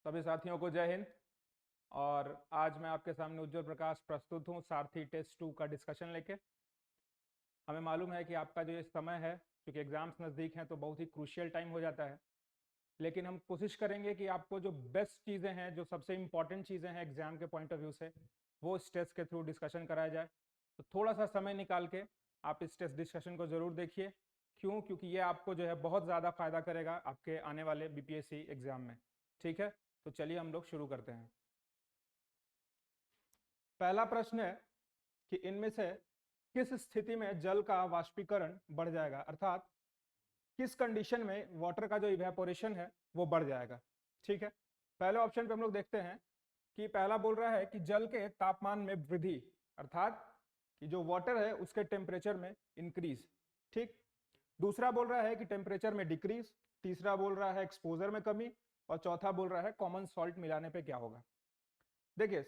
सभी साथियों को जय हिंद। और आज मैं आपके सामने उज्जवल प्रकाश प्रस्तुत हूँ सारथी टेस्ट 2 का डिस्कशन लेके। हमें मालूम है कि आपका जो ये समय है, क्योंकि एग्जाम्स नज़दीक हैं तो बहुत ही क्रूशियल टाइम हो जाता है, लेकिन हम कोशिश करेंगे कि आपको जो बेस्ट चीज़ें हैं, जो सबसे इंपॉर्टेंट चीज़ें हैं एग्जाम के पॉइंट ऑफ व्यू से, वो इस टेस्ट के थ्रू डिस्कशन कराया जाए। तो थोड़ा सा समय निकाल के आप इस टेस्ट डिस्कशन को ज़रूर देखिए। क्यों? क्योंकि ये आपको जो है बहुत ज़्यादा फायदा करेगा आपके आने वाले बीपीएससी एग्जाम में। ठीक है, तो चलिए हम लोग शुरू करते हैं। पहला प्रश्न है कि इनमें से किस स्थिति में जल का वाष्पीकरण बढ़ जाएगा, अर्थात किस कंडीशन में वाटर का जो इवेपोरेशन है वो बढ़ जाएगा। ठीक है, पहले ऑप्शन पे हम लोग देखते हैं कि पहला बोल रहा है कि जल के तापमान में वृद्धि, अर्थात कि जो वाटर है उसके टेम्परेचर में इंक्रीज। ठीक, दूसरा बोल रहा है कि टेम्परेचर में डिक्रीज, तीसरा बोल रहा है एक्सपोजर में कमी, और चौथा बोल रहा है कॉमन सॉल्ट मिलाने पे क्या होगा। देखिए,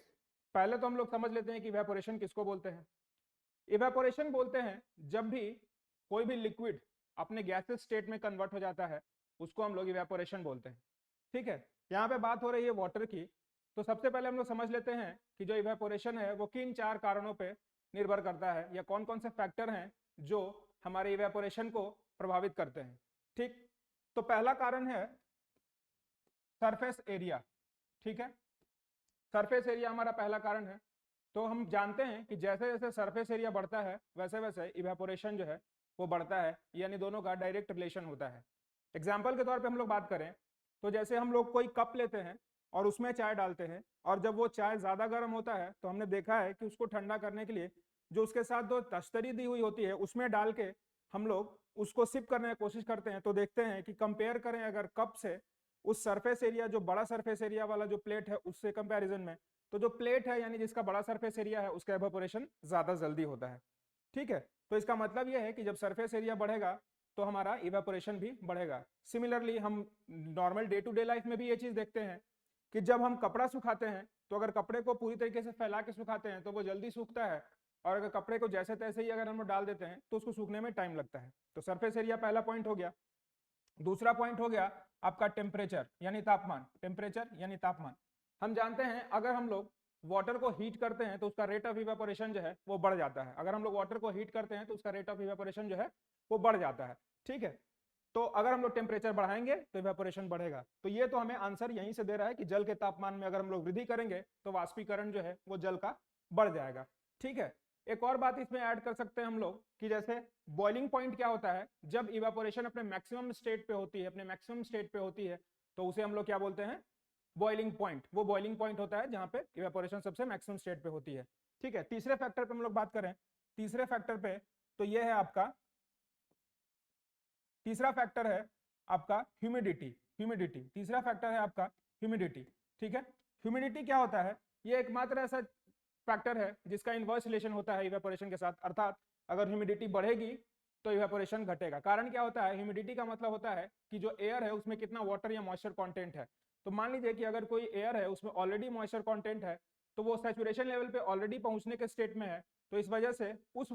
पहले तो हम लोग समझ लेते हैं कि इवेपोरेशन किसको बोलते हैं। इवेपोरेशन बोलते हैं जब भी कोई भी लिक्विड अपने गैसेस स्टेट में कन्वर्ट हो जाता है, उसको हम लोग इवेपोरेशन बोलते हैं। ठीक है, यहाँ पे बात हो रही है वाटर की, तो सबसे पहले हम लोग समझ लेते हैं कि जो इवेपोरेशन है वो किन चार कारणों पे निर्भर करता है, या कौन कौन से फैक्टर हैं जो हमारे इवेपोरेशन को प्रभावित करते हैं। ठीक, तो पहला कारण है सरफेस एरिया। ठीक है, सरफेस एरिया हमारा पहला कारण है। तो हम जानते हैं कि जैसे जैसे सरफेस एरिया बढ़ता है वैसे वैसे इवेपोरेशन जो है वो बढ़ता है, यानी दोनों का डायरेक्ट रिलेशन होता है। एग्जाम्पल के तौर पे हम लोग बात करें तो जैसे हम लोग कोई कप लेते हैं और उसमें चाय डालते हैं, और जब वो चाय ज़्यादा गर्म होता है तो हमने देखा है कि उसको ठंडा करने के लिए जो उसके साथ जो तश्तरी दी हुई होती है उसमें डाल के हम लोग उसको सिप करने की कोशिश करते हैं, तो देखते हैं कि कंपेयर करें अगर कप से उस सरफेस एरिया, जो बड़ा सरफेस एरिया वाला जो प्लेट है उससे कंपैरिजन में, तो जो प्लेट है यानी जिसका बड़ा सरफेस एरिया है उसका एवापोरेशन ज्यादा जल्दी होता है। ठीक है, तो इसका मतलब यह है कि जब सरफेस एरिया बढ़ेगा तो हमारा इवेपोरेशन भी बढ़ेगा। सिमिलरली हम normal day to day life में भी ये चीज देखते हैं कि जब हम कपड़ा सुखाते हैं तो अगर कपड़े को पूरी तरीके से फैला के सुखाते हैं तो वो जल्दी सूखता है, और अगर कपड़े को जैसे तैसे ही अगर हम डाल देते हैं तो उसको सूखने में टाइम लगता है। तो सरफेस एरिया पहला पॉइंट हो गया। दूसरा पॉइंट हो गया आपका टेम्परेचर यानी तापमान। टेम्परेचर यानी तापमान, हम जानते हैं अगर हम लोग वाटर को हीट करते हैं तो उसका रेट ऑफ इवेपोरेशन जो है वो बढ़ जाता है। अगर हम लोग वाटर को हीट करते हैं तो उसका रेट ऑफ इवेपोरेशन जो है वो बढ़ जाता है। ठीक है, तो अगर हम लोग टेम्परेचर बढ़ाएंगे तो इवेपोरेशन बढ़ेगा। तो ये तो हमें आंसर यहीं से दे रहा है कि जल के तापमान में अगर हम लोग वृद्धि करेंगे तो वाष्पीकरण जो है वो जल का बढ़ जाएगा। ठीक है, एक और बात इसमें ऐड कर सकते हैं हम लोग कि जैसे बॉइलिंग पॉइंट क्या होता है, जब इवेपोरेशन अपने मैक्सिमम स्टेट पे होती है, अपने मैक्सिमम स्टेट पे होती है, तो उसे हम लोग क्या बोलते हैं, बॉइलिंग पॉइंट। वो बॉइलिंग पॉइंट होता है जहां पे इवेपोरेशन सबसे मैक्सिमम स्टेट पे होती है। ठीक है, तीसरे फैक्टर पे हम लोग बात करें, तीसरे फैक्टर पे तो ये है आपका, तीसरा फैक्टर है आपका ह्यूमिडिटी। ह्यूमिडिटी तीसरा फैक्टर है आपका ह्यूमिडिटी। ठीक है, ह्यूमिडिटी क्या होता है, ये एकमात्र ऐसा फैक्टर है जिसका इनवर्स रिलेशन होता है इवेपोरेशन के साथ, अर्थात अगर ह्यूमिडिटी बढ़ेगी तो इवेपोरेशन घटेगा। कारण क्या होता है, ह्यूमिडिटी का मतलब होता है कि जो एयर है उसमें कितना वाटर या मॉइस्चर कंटेंट है। तो मान लीजिए कि अगर कोई एयर है उसमें ऑलरेडी मॉइस्चर कंटेंट है, तो वो सैचुरेशन लेवल पे ऑलरेडी पहुंचने के स्टेट में है, तो इस वजह से उस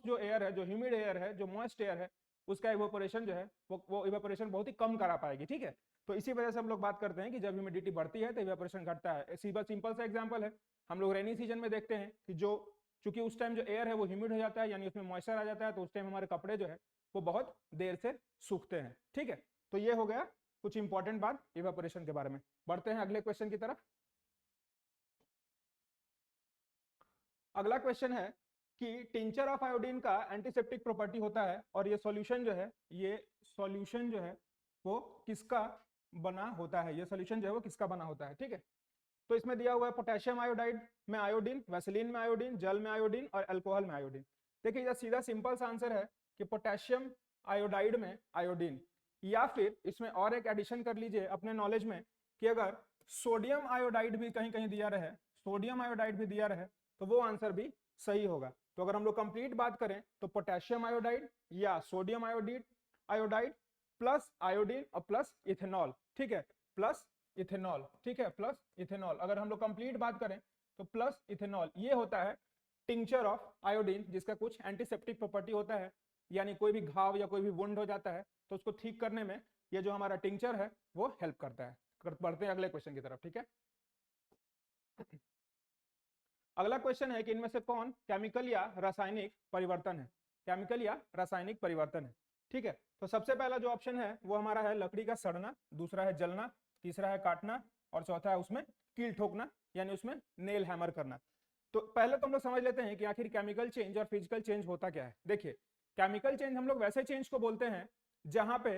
जो एयर है, जो ह्यूमिड एयर है, जो मॉइस्ट एयर है, उसका इवेपोरेशन जो है वो इवेपोरेशन बहुत ही कम करा पाएगी। ठीक है, तो इसी वजह से हम लोग बात करते हैं कि जब ह्यूमिडिटी बढ़ती है तो इवेपोरेशन घटता है। सिंपल सा एग्जांपल है, हम लोग रेनी सीजन में देखते हैं कि जो चूंकि उस टाइम जो एयर है वो ह्यूमिड हो जाता है, यानी उसमें मॉइस्चर आ जाता है, तो उस टाइम हमारे कपड़े जो है वो बहुत देर से सूखते हैं। ठीक है, तो ये हो गया कुछ इंपॉर्टेंट बात इवेपोरेशन के बारे में। बढ़ते हैं अगले क्वेश्चन की तरफ। अगला क्वेश्चन है कि टिंचर ऑफ आयोडीन का एंटीसेप्टिक प्रॉपर्टी होता है, और ये सॉल्यूशन जो है, ये सॉल्यूशन जो है वो किसका बना होता है, ये सॉल्यूशन जो है वो किसका बना होता है। ठीक है, तो इसमें दिया हुआ है पोटेशियम आयोडाइड में आयोडीन, वैसलीन में आयोडीन, जल में आयोडीन और अल्कोहल में आयोडीन। देखिए ये सीधा सिंपल सा आंसर है कि पोटेशियम आयोडाइड में आयोडीन, या फिर इसमें और एक एडिशन कर लीजिए अपने नॉलेज में कि अगर सोडियम आयोडाइड भी कहीं कहीं दिया रहे, सोडियम आयोडाइड भी दिया रहे, तो वो आंसर भी सही होगा। तो अगर हम लोग कंप्लीट बात करें तो पोटेशियम आयोडाइड या sodium iodide, iodide plus iodine और प्लस इथेनॉल। ठीक है, प्लस इथेनॉल। ठीक है, प्लस इथेनॉल। अगर हम लोग कंप्लीट बात करें तो प्लस इथेनॉल, ये होता है टिंचर ऑफ आयोडीन, जिसका कुछ एंटीसेप्टिक प्रॉपर्टी होता है, यानी कोई भी घाव या कोई भी वुंड हो जाता है तो उसको ठीक करने में ये जो हमारा टिंचर है वो हेल्प करता है। बढ़ते हैं अगले क्वेश्चन की तरफ, ठीक है। अगला क्वेश्चन है कि इनमें से कौन केमिकल या रासायनिक परिवर्तन है, केमिकल या रासायनिक परिवर्तन है, ठीक है। तो सबसे पहला जो ऑप्शन है वो हमारा है लकड़ी का सड़ना, दूसरा है जलना, तीसरा है काटना और चौथा है उसमें कील ठोकना यानी उसमें नेल हैमर करना। तो पहले तो हम लोग समझ लेते हैं कि आखिर केमिकल चेंज और फिजिकल चेंज होता क्या है। देखिए, केमिकल चेंज हम लोग वैसे चेंज को बोलते हैं जहां पे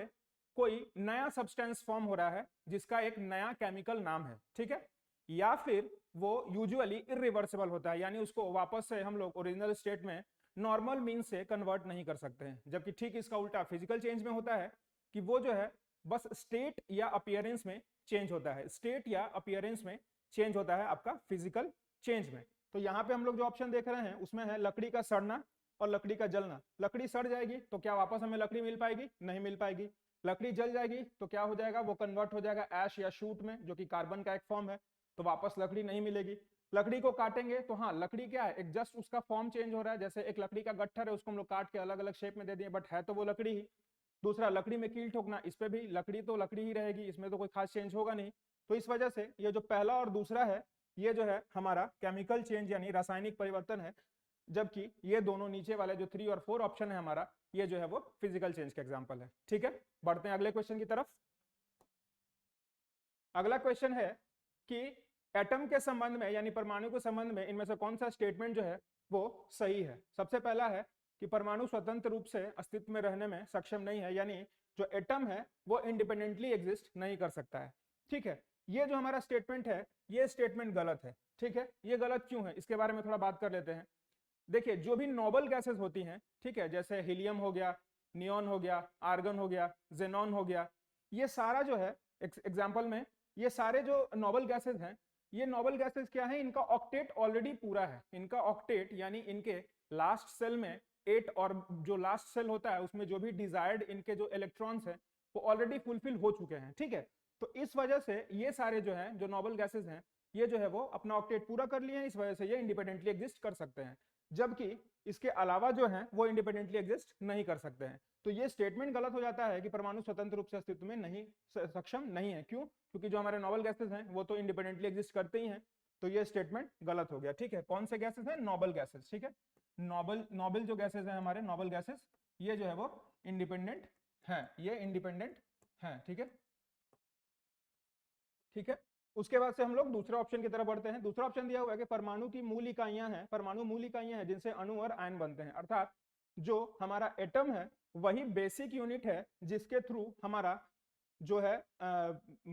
कोई नया सब्सटेंस फॉर्म हो रहा है जिसका एक नया केमिकल नाम है, ठीक है, या फिर वो यूजुअली इरिवर्सिबल होता है यानी उसको वापस से हम लोग ओरिजिनल स्टेट में नॉर्मल मीन्स से कन्वर्ट नहीं कर सकते हैं। जबकि ठीक इसका उल्टा फिजिकल चेंज में होता है कि वो जो है बस स्टेट या अपीयरेंस में चेंज होता है, स्टेट या अपीयरेंस में चेंज होता है आपका फिजिकल चेंज में। तो यहाँ पे हम लोग जो ऑप्शन देख रहे हैं उसमें है लकड़ी का सड़ना और लकड़ी का जलना। लकड़ी सड़ जाएगी तो क्या वापस हमें लकड़ी मिल पाएगी? नहीं मिल पाएगी। लकड़ी जल जाएगी तो क्या हो जाएगा? वो कन्वर्ट हो जाएगा ऐश या शूट में, जो कि कार्बन का एक फॉर्म है, तो वापस लकड़ी नहीं मिलेगी। लकड़ी को काटेंगे तो हाँ, लकड़ी क्या है, एक जस्ट उसका फॉर्म चेंज हो रहा है। जैसे एक लकड़ी का गट्ठर है, उसको हम लोग काट के अलग अलग शेप में दे दिए, बट है तो वो लकड़ी ही। दूसरा, लकड़ी में कील ठोकना, इस पे भी लकड़ी तो लकड़ी ही रहेगी, इसमें तो कोई खास चेंज होगा नहीं। तो इस वजह से ये जो पहला और दूसरा है ये जो है हमारा केमिकल चेंज यानी रासायनिक परिवर्तन है, जबकि ये दोनों नीचे वाले जो 3 और 4 ऑप्शन है हमारा, ये जो है वो फिजिकल चेंज का एग्जांपल है, ठीक है। बढ़ते हैं अगले क्वेश्चन की तरफ। अगला क्वेश्चन है कि एटम के संबंध में यानी परमाणु के संबंध में इनमें से कौन सा स्टेटमेंट जो है वो सही है। सबसे पहला है कि परमाणु स्वतंत्र रूप से अस्तित्व में रहने में सक्षम नहीं है, यानी जो एटम है वो इंडिपेंडेंटली एग्जिस्ट नहीं कर सकता है, ठीक है। ये जो हमारा स्टेटमेंट है ये स्टेटमेंट गलत है, ठीक है। ये गलत क्यों है इसके बारे में थोड़ा बात कर लेते हैं। देखिए, जो भी नोबल गैसेस होती हैं, ठीक है, जैसे हीलियम हो गया, नियॉन हो गया, आर्गन हो गया, जेनॉन हो गया, ये सारा जो है एग्जाम्पल में ये सारे जो नोबल गैसेस हैं, ये नोबल गैसेस क्या है, इनका ऑक्टेट ऑलरेडी पूरा है। इनका ऑक्टेट यानी इनके लास्ट सेल में 8 और जो लास्ट सेल होता है उसमें जो भी डिजायर्ड इनके जो इलेक्ट्रॉन्स हैं वो ऑलरेडी फुलफिल हो चुके हैं, ठीक है। तो इस वजह से ये सारे जो हैं जो नोबल गैसेस हैं ये जो है वो अपना ऑक्टेट पूरा कर लिए हैं, इस वजह से ये इंडिपेंडेंटली एग्जिस्ट कर सकते हैं। जबकि इसके अलावा जो है वो इंडिपेंडेंटली एग्जिस्ट नहीं कर सकते हैं। तो ये स्टेटमेंट गलत हो जाता है कि परमाणु स्वतंत्र रूप से अस्तित्व में नहीं सक्षम नहीं है। क्यों? क्योंकि जो हमारे नोबल गैसेस हैं वो तो इंडिपेंडेंटली एग्जिस्ट करते ही हैं। तो ये स्टेटमेंट गलत हो गया, ठीक है। कौन से गैसेस हैं? नोबल गैसेस, ठीक है। नोबल जो गैसेस हैं हमारे नोबल गैसेस, ये जो है वो इंडिपेंडेंट है, ये इंडिपेंडेंट है, ठीक है, ठीक है। उसके बाद से हम लोग दूसरे ऑप्शन की तरफ बढ़ते हैं। दूसरा ऑप्शन दिया हुआ है कि परमाणु की मूल इकाइयां हैं, परमाणु मूल इकाइयां हैं जिनसे अणु और आयन बनते हैं। अर्थात जो हमारा एटम है वही बेसिक यूनिट है जिसके थ्रू हमारा जो है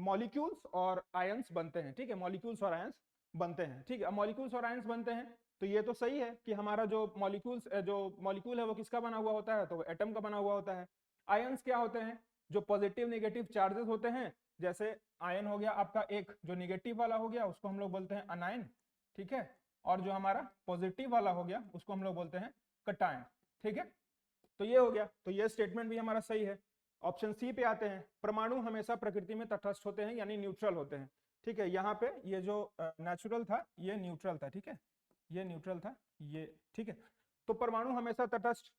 मॉलिक्यूल्स और आयंस बनते हैं, ठीक है। मॉलिक्यूल्स और आयंस बनते हैं, ठीक है। मॉलिक्यूल्स और आयंस बनते हैं तो ये तो सही है कि हमारा जो मॉलिक्यूल है वो किसका बना हुआ होता है, तो वो एटम का बना हुआ होता है। आयंस क्या होते हैं? जो पॉजिटिव नेगेटिव चार्जेस होते हैं। जैसे आयन हो गया आपका एक जो निगेटिव वाला हो गया उसको हम लोग बोलते हैं अनायन, ठीक है। और जो हमारा पॉजिटिव वाला हो गया उसको हम लोग बोलते हैं कटायन, ठीक है। तो ये हो गया, तो ये स्टेटमेंट भी हमारा सही है। ऑप्शन सी पे आते हैं। परमाणु हमेशा प्रकृति में तटस्थ होते हैं यानी न्यूट्रल होते हैं, ठीक है। यहाँ पे ये जो नेचुरल था ये न्यूट्रल था, ठीक है, ये न्यूट्रल था ये, ठीक है। तो परमाणु हमेशा तटस्थ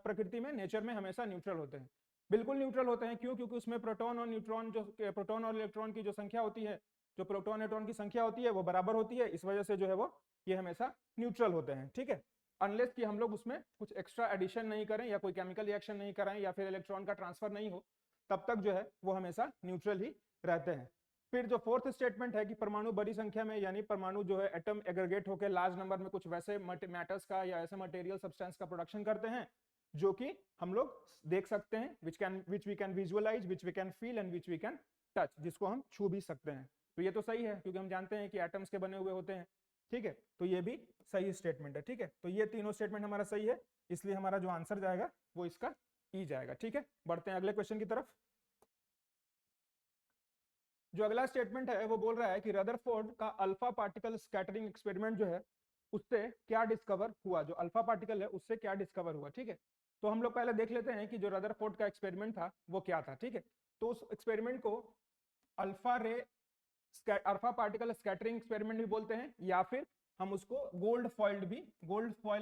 प्रकृति में नेचर में हमेशा न्यूट्रल होते हैं, बिल्कुल न्यूट्रल होते हैं। क्यों? क्योंकि उसमें प्रोटॉन और न्यूट्रॉन जो प्रोटॉन और इलेक्ट्रॉन की जो संख्या होती है, जो प्रोटॉन न्यूट्रॉन की संख्या होती है वो बराबर होती है, इस वजह से जो है वो ये हमेशा न्यूट्रल होते हैं, ठीक है। अनलेस कि हम लोग उसमें कुछ एक्स्ट्रा एडिशन नहीं करें या कोई केमिकल रिएक्शन नहीं कराएं या फिर इलेक्ट्रॉन का ट्रांसफर नहीं हो, तब तक जो है वो हमेशा न्यूट्रल ही रहते हैं। फिर जो फोर्थ स्टेटमेंट है कि परमाणु बड़ी संख्या में यानी परमाणु जो है एटम एग्रीगेट होकर लार्ज नंबर में कुछ वैसे मैटर्स का या ऐसे मटेरियल सब्सटेंस का प्रोडक्शन करते हैं जो कि हम लोग देख सकते हैं, which we can visualize, which we can feel and which we can touch, जिसको हम छू भी सकते हैं। तो ये तो सही है क्योंकि हम जानते हैं कि एटम्स के बने हुए होते हैं, ठीक है। तो ये भी सही स्टेटमेंट है, ठीक है। तो ये तीनों स्टेटमेंट हमारा सही है, इसलिए हमारा जो आंसर जाएगा वो इसका ई जाएगा, ठीक है। बढ़ते हैं अगले क्वेश्चन की तरफ। जो अगला स्टेटमेंट है वो बोल रहा है कि रदरफोर्ड का अल्फा पार्टिकल स्कैटरिंग एक्सपेरिमेंट जो है उससे क्या डिस्कवर हुआ, जो अल्फा पार्टिकल है उससे क्या डिस्कवर हुआ, ठीक है। तो हम लोग पहले देख लेते हैं कि जो रदरफोर्ड का एक्सपेरिमेंट था वो क्या था, ठीक है। तो उस एक्सपेरिमेंट को अल्फा पार्टिकल स्कैटरिंग एक्सपेरिमेंट भी बोलते हैं या फिर हम उसको गोल्ड फॉइल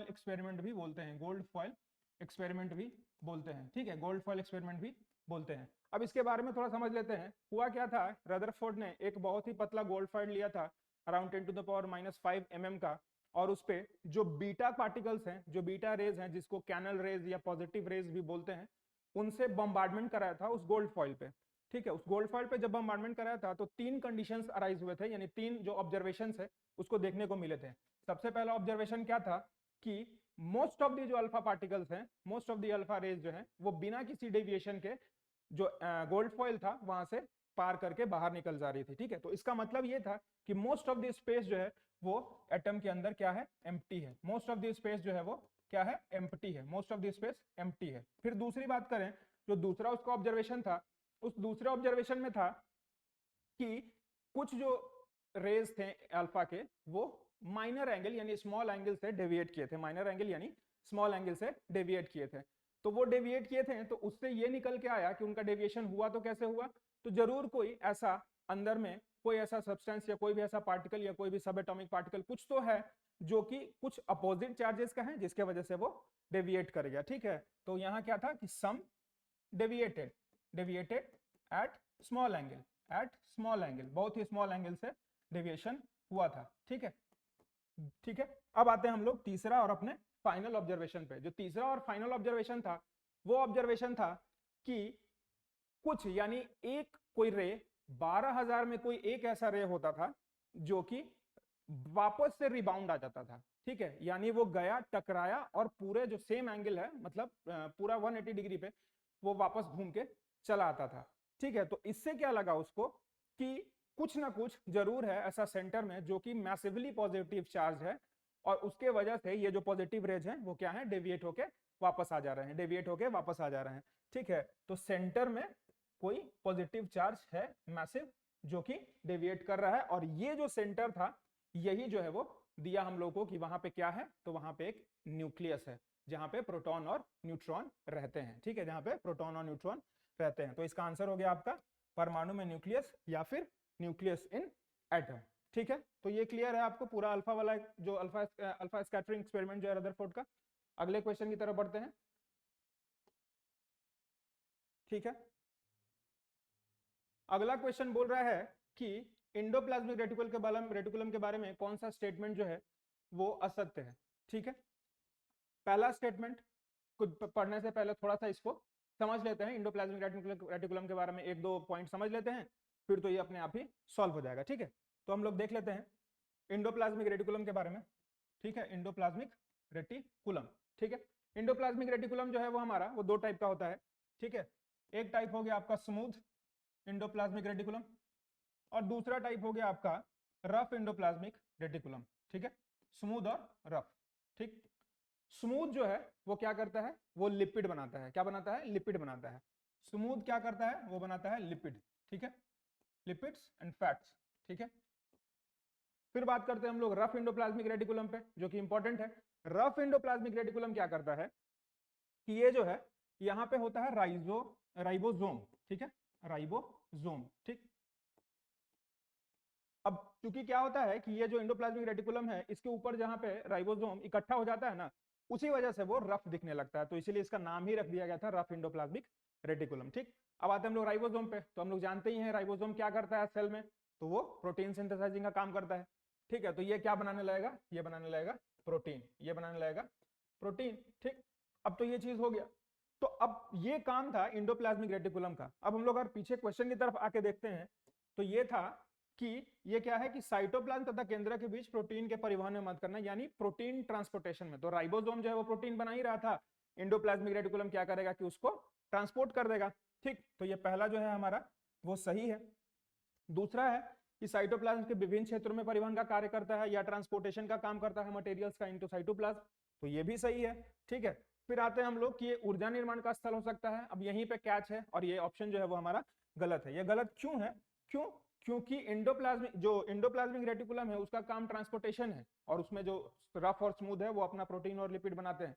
एक्सपेरिमेंट भी बोलते हैं, गोल्ड फॉइल एक्सपेरिमेंट भी बोलते हैं, ठीक है, गोल्ड फॉइल एक्सपेरिमेंट भी बोलते हैं। अब इसके बारे में थोड़ा समझ लेते हैं। हुआ क्या था, रदरफोर्ड ने एक बहुत ही पतला गोल्ड फॉइल लिया था अराउंड 10⁻⁻5 mm का, और उस पे जो बीटा पार्टिकल्स हैं, जो बीटा रेज हैं, जिसको कैनल रेज या पॉजिटिव रेज भी बोलते हैं, उनसे बम्बार्डमेंट कराया था उस गोल्ड फॉइल पे। ठीक है, उस गोल्ड फॉइल पे जब बम्बार्डमेंट कराया था तो 3 कंडीशंस अराइज हुए थे, यानी 3 जो ऑब्जर्वेशंस है उसको देखने को मिले थे। सबसे पहला ऑब्जर्वेशन क्या था कि मोस्ट ऑफ दी जो अल्फा पार्टिकल्स हैं, most of the alpha rays जो है वो बिना किसी डेविएशन के जो गोल्ड फॉइल था वहां से पार करके बाहर निकल जा रही थी। ठीक है, तो इसका मतलब ये था कि मोस्ट ऑफ द स्पेस जो है वो एटम के अंदर क्या है, एम्प्टी है। मोस्ट ऑफ द स्पेस जो है वो क्या है, एम्प्टी है। Most of the space empty है। फिर दूसरी बात करें, जो दूसरा उसका ऑब्जर्वेशन था, उस दूसरे ऑब्जर्वेशन में था कि कुछ जो रेज थे अल्फा के वो माइनर एंगल यानी स्मॉल एंगल से डेविएट किए थे। माइनर एंगल यानी स्मॉल एंगल से डेविएट किए थे। तो वो डेविएट किए थे तो उससे ये निकल के आया कि उनका डेविएशन हुआ तो कैसे हुआ, तो जरूर कोई ऐसा अंदर में कोई ऐसा सब्सटेंस या कोई भी ऐसा पार्टिकल या कोई भी सब एटॉमिक पार्टिकल कुछ तो है जो कि कुछ अपोजिट चार्जेस का है, जिसके वजह से वो डेविएट कर गया। ठीक है, तो यहाँ क्या था कि सम डेविएटेड एट स्मॉल एंगल, बहुत ही स्मॉल एंगल से डेविएशन हुआ था। ठीक है, ठीक है। अब आते हैं हम लोग तीसरा और अपने फाइनल ऑब्जर्वेशन पे। जो तीसरा और फाइनल ऑब्जर्वेशन था वो ऑब्जर्वेशन था कि कुछ यानी एक कोई रे 12,000 में कोई एक ऐसा रे होता था जो कि वापस से रिबाउंड आ जाता था। ठीक है, यानी वो गया, टकराया और पूरे जो सेम एंगल है मतलब पूरा 180 डिग्री पे वो वापस घूम के चला आता था। ठीक है, तो इससे क्या लगा उसको कि कुछ ना कुछ जरूर है ऐसा सेंटर में जो कि मैसिवली पॉजिटिव चार्ज है, और उसके वजह से ये जो पॉजिटिव रेज हैं वो क्या है, डेविएट होके वापस आ जा रहे हैं, डेविएट होके वापस आ जा रहे हैं। ठीक है, तो सेंटर में कोई पॉजिटिव चार्ज है मैसिव जो कि डेविएट कर रहा है, और ये जो सेंटर था यही जो है वो दिया हम लोगों को कि वहां पे क्या है, तो वहां पे एक न्यूक्लियस है जहां पे प्रोटॉन और न्यूट्रॉन रहते हैं। ठीक है, जहां पे प्रोटॉन और न्यूट्रॉन रहते हैं। तो इसका आंसर हो गया आपका परमाणु में न्यूक्लियस या फिर न्यूक्लियस इन एटम। ठीक है, तो ये क्लियर है आपको पूरा अल्फा वाला जो अल्फा स्कैटरिंग एक्सपेरिमेंट जो है रदरफोर्ड का। अगले क्वेश्चन की तरफ बढ़ते हैं। ठीक है, अगला क्वेश्चन बोल रहा है कि इंडोप्लाज्मिक रेटिकुलम के बारे में कौन सा स्टेटमेंट जो है वो असत्य है। ठीक है, पहला स्टेटमेंट कुछ पढ़ने से पहले थोड़ा सा इसको समझ लेते हैं। इंडोप्लाज्मिक रेटिकुलम के बारे में एक दो पॉइंट समझ लेते हैं, फिर तो ये अपने आप ही सॉल्व हो जाएगा। ठीक है, तो हम लोग देख लेते हैं इंडोप्लाज्मिक रेटिकुलम के बारे में। ठीक है, इंडोप्लाज्मिक रेटिकुलम। ठीक है, इंडोप्लाज्मिक रेटिकुलम जो है वो हमारा वो दो टाइप का होता है। ठीक है, एक टाइप हो गया आपका स्मूथ इंडोप्लाज्मिक रेटिकुलम और दूसरा टाइप हो गया आपका रफ इंडोप्लाज्मिक रेटिकुलम। ठीक है, स्मूथ और रफ। ठीक, स्मूथ जो है वो क्या करता है, वो लिपिड बनाता है। क्या बनाता है, लिपिड बनाता है। स्मूथ क्या करता है, वो बनाता है लिपिड। ठीक है, लिपिड्स एंड फैट्स। ठीक है, फिर बात करते हैं हम लोग रफ इंडोप्लाज्मिक रेटिकुलम पे, जो कि इंपॉर्टेंट है। रफ इंडोप्लाज्मिक रेटिकुलम क्या करता है कि ये जो है यहाँ पे होता है राइबोसोम। ठीक है, राइबोसोम। ठीक, अब चूंकि क्या होता है कि ये जो इंडोप्लाज्मिक रेटिकुलम है इसके ऊपर जहां पे राइबोसोम इकट्ठा हो जाता है ना, उसी वजह से वो रफ दिखने लगता है, तो इसीलिए इसका नाम ही रख दिया गया था रफ इंडोप्लाज्मिक रेटिकुलम। ठीक, अब आते हैं हम लोग राइबोसोम पे। तो हम लोग जानते ही हैं राइबोसोम क्या करता है सेल में, तो वो प्रोटीन सिंथेसाइजिंग का काम करता है। ठीक है, तो ये क्या बनाने लगेगा, ये बनाने लगेगा प्रोटीन, ये बनाने लगेगा प्रोटीन। ठीक, अब तो ये चीज हो गया। तो अब ये काम था इंडोप्लाज्मिक रेटिकुलम का। अब हम लोग अगर पीछे क्वेश्चन की तरफ आके देखते हैं तो ये था कि ये क्या है कि साइटोप्लाज्म तथा केंद्र के बीच प्रोटीन के परिवहन में मदद करना, यानी प्रोटीन ट्रांसपोर्टेशन में। तो राइबोसोम जो है वो प्रोटीन बना ही रहा था, इंडोप्लाज्मिक रेटिकुलम क्या करेगा कि उसको ट्रांसपोर्ट कर देगा। ठीक, तो ये पहला जो है हमारा वो सही है। दूसरा है कि साइटोप्लाज्म के विभिन्न क्षेत्रों में परिवहन का कार्य करता है या ट्रांसपोर्टेशन का काम करता है मटेरियल्स का इनटू साइटोप्लाज्म, तो ये भी सही है। ठीक है, फिर आते हैं हम लोग कि ये ऊर्जा निर्माण का स्थल हो सकता है। अब यहीं पे कैच है, और ये ऑप्शन जो है वो हमारा गलत है। ये गलत क्यों है, क्यों, क्योंकि इंडोप्लाज्मिक रेटिकुलम है उसका काम ट्रांसपोर्टेशन है, और उसमें जो रफ और स्मूथ है वो अपना प्रोटीन और लिपिड बनाते हैं।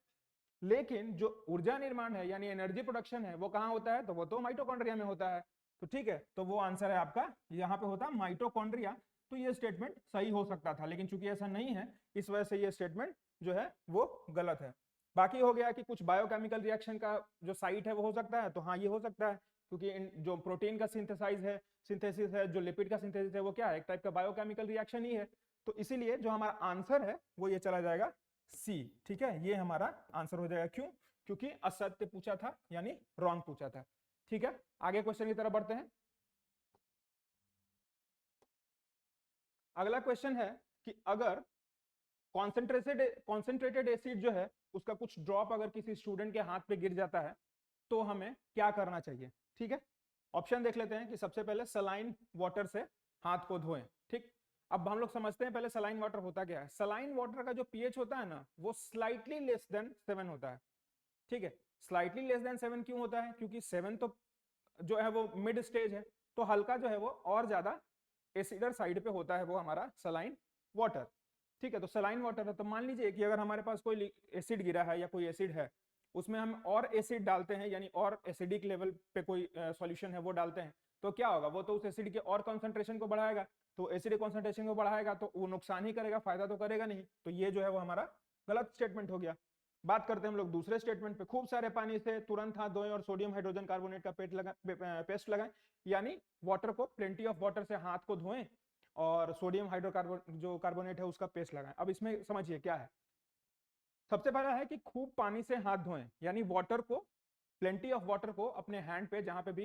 लेकिन जो ऊर्जा निर्माण है यानी एनर्जी प्रोडक्शन है वो कहाँ होता है, तो वो तो माइटोकॉन्ड्रिया में होता है। तो ठीक है, तो वो आंसर है आपका यहाँ पे होता माइटोकॉन्ड्रिया। तो ये स्टेटमेंट सही हो सकता था, लेकिन चूंकि ऐसा नहीं है इस वजह से ये स्टेटमेंट जो है वो गलत है। बाकी हो गया कि कुछ बायोकेमिकल रिएक्शन का जो साइट है वो हो सकता है, तो हाँ ये हो सकता है क्योंकि जो प्रोटीन का सिंथेसिस है, जो लिपिड का सिंथेसिस है, वो क्या है, एक टाइप का बायोकेमिकल रिएक्शन ही है। तो इसीलिए जो हमारा आंसर है वो ये चला जाएगा सी। ठीक है, ये हमारा आंसर हो जाएगा। क्यों? क्योंकि असत्य पूछा था, यानी रॉन्ग पूछा था। ठीक है, आगे क्वेश्चन की तरफ बढ़ते हैं। अगला क्वेश्चन है कि अगर कॉन्सेंट्रेटेड एसिड जो है उसका कुछ ड्रॉप अगर किसी स्टूडेंट के हाथ पे गिर जाता है तो हमें क्या करना चाहिए। ठीक है, ऑप्शन देख लेते हैं कि सबसे पहले सलाइन वाटर से हाथ को धोएं। ठीक, अब हम लोग समझते हैं पहले सलाइन वाटर होता क्या है। सलाइन वाटर का जो पीएच होता है ना, वो स्लाइटली लेस देन 7 होता है। ठीक है, स्लाइटली लेस देन 7 क्यों होता है? क्योंकि 7 तो जो है वो मिड स्टेज है, तो हल्का जो है वो और ज्यादा एसिडर साइड पे होता है वो हमारा सलाइन वाटर। ठीक है, तो सलाइन वाटर है, तो मान लीजिए कि अगर हमारे पास कोई एसिड गिरा है या कोई एसिड है, उसमें हम और एसिड डालते हैं, यानी और एसिडिक लेवल पे कोई सॉल्यूशन है वो डालते हैं, तो क्या होगा, वो तो उस एसिड के और कॉन्सेंट्रेशन को बढ़ाएगा। तो एसिडिक कॉन्सेंट्रेशन को बढ़ाएगा तो वो नुकसान ही करेगा, फायदा तो करेगा नहीं। तो ये जो है वो हमारा गलत स्टेटमेंट हो गया। बात करते हैं हम लोग दूसरे स्टेटमेंट पे। खूब सारे पानी से तुरंत हाथ धोएं और सोडियम हाइड्रोजन कार्बोनेट का पेस्ट लगाएं, यानी वाटर को, प्लेंटी ऑफ वाटर से हाथ को धोएं और सोडियम हाइड्रोकार्बोन जो कार्बोनेट है उसका पेस्ट लगाएं। अब इसमें समझिए क्या है। सबसे पहला है कि खूब पानी से हाथ धोएं, यानी वाटर को, प्लेंटी ऑफ वाटर को अपने हैंड पे जहां पे भी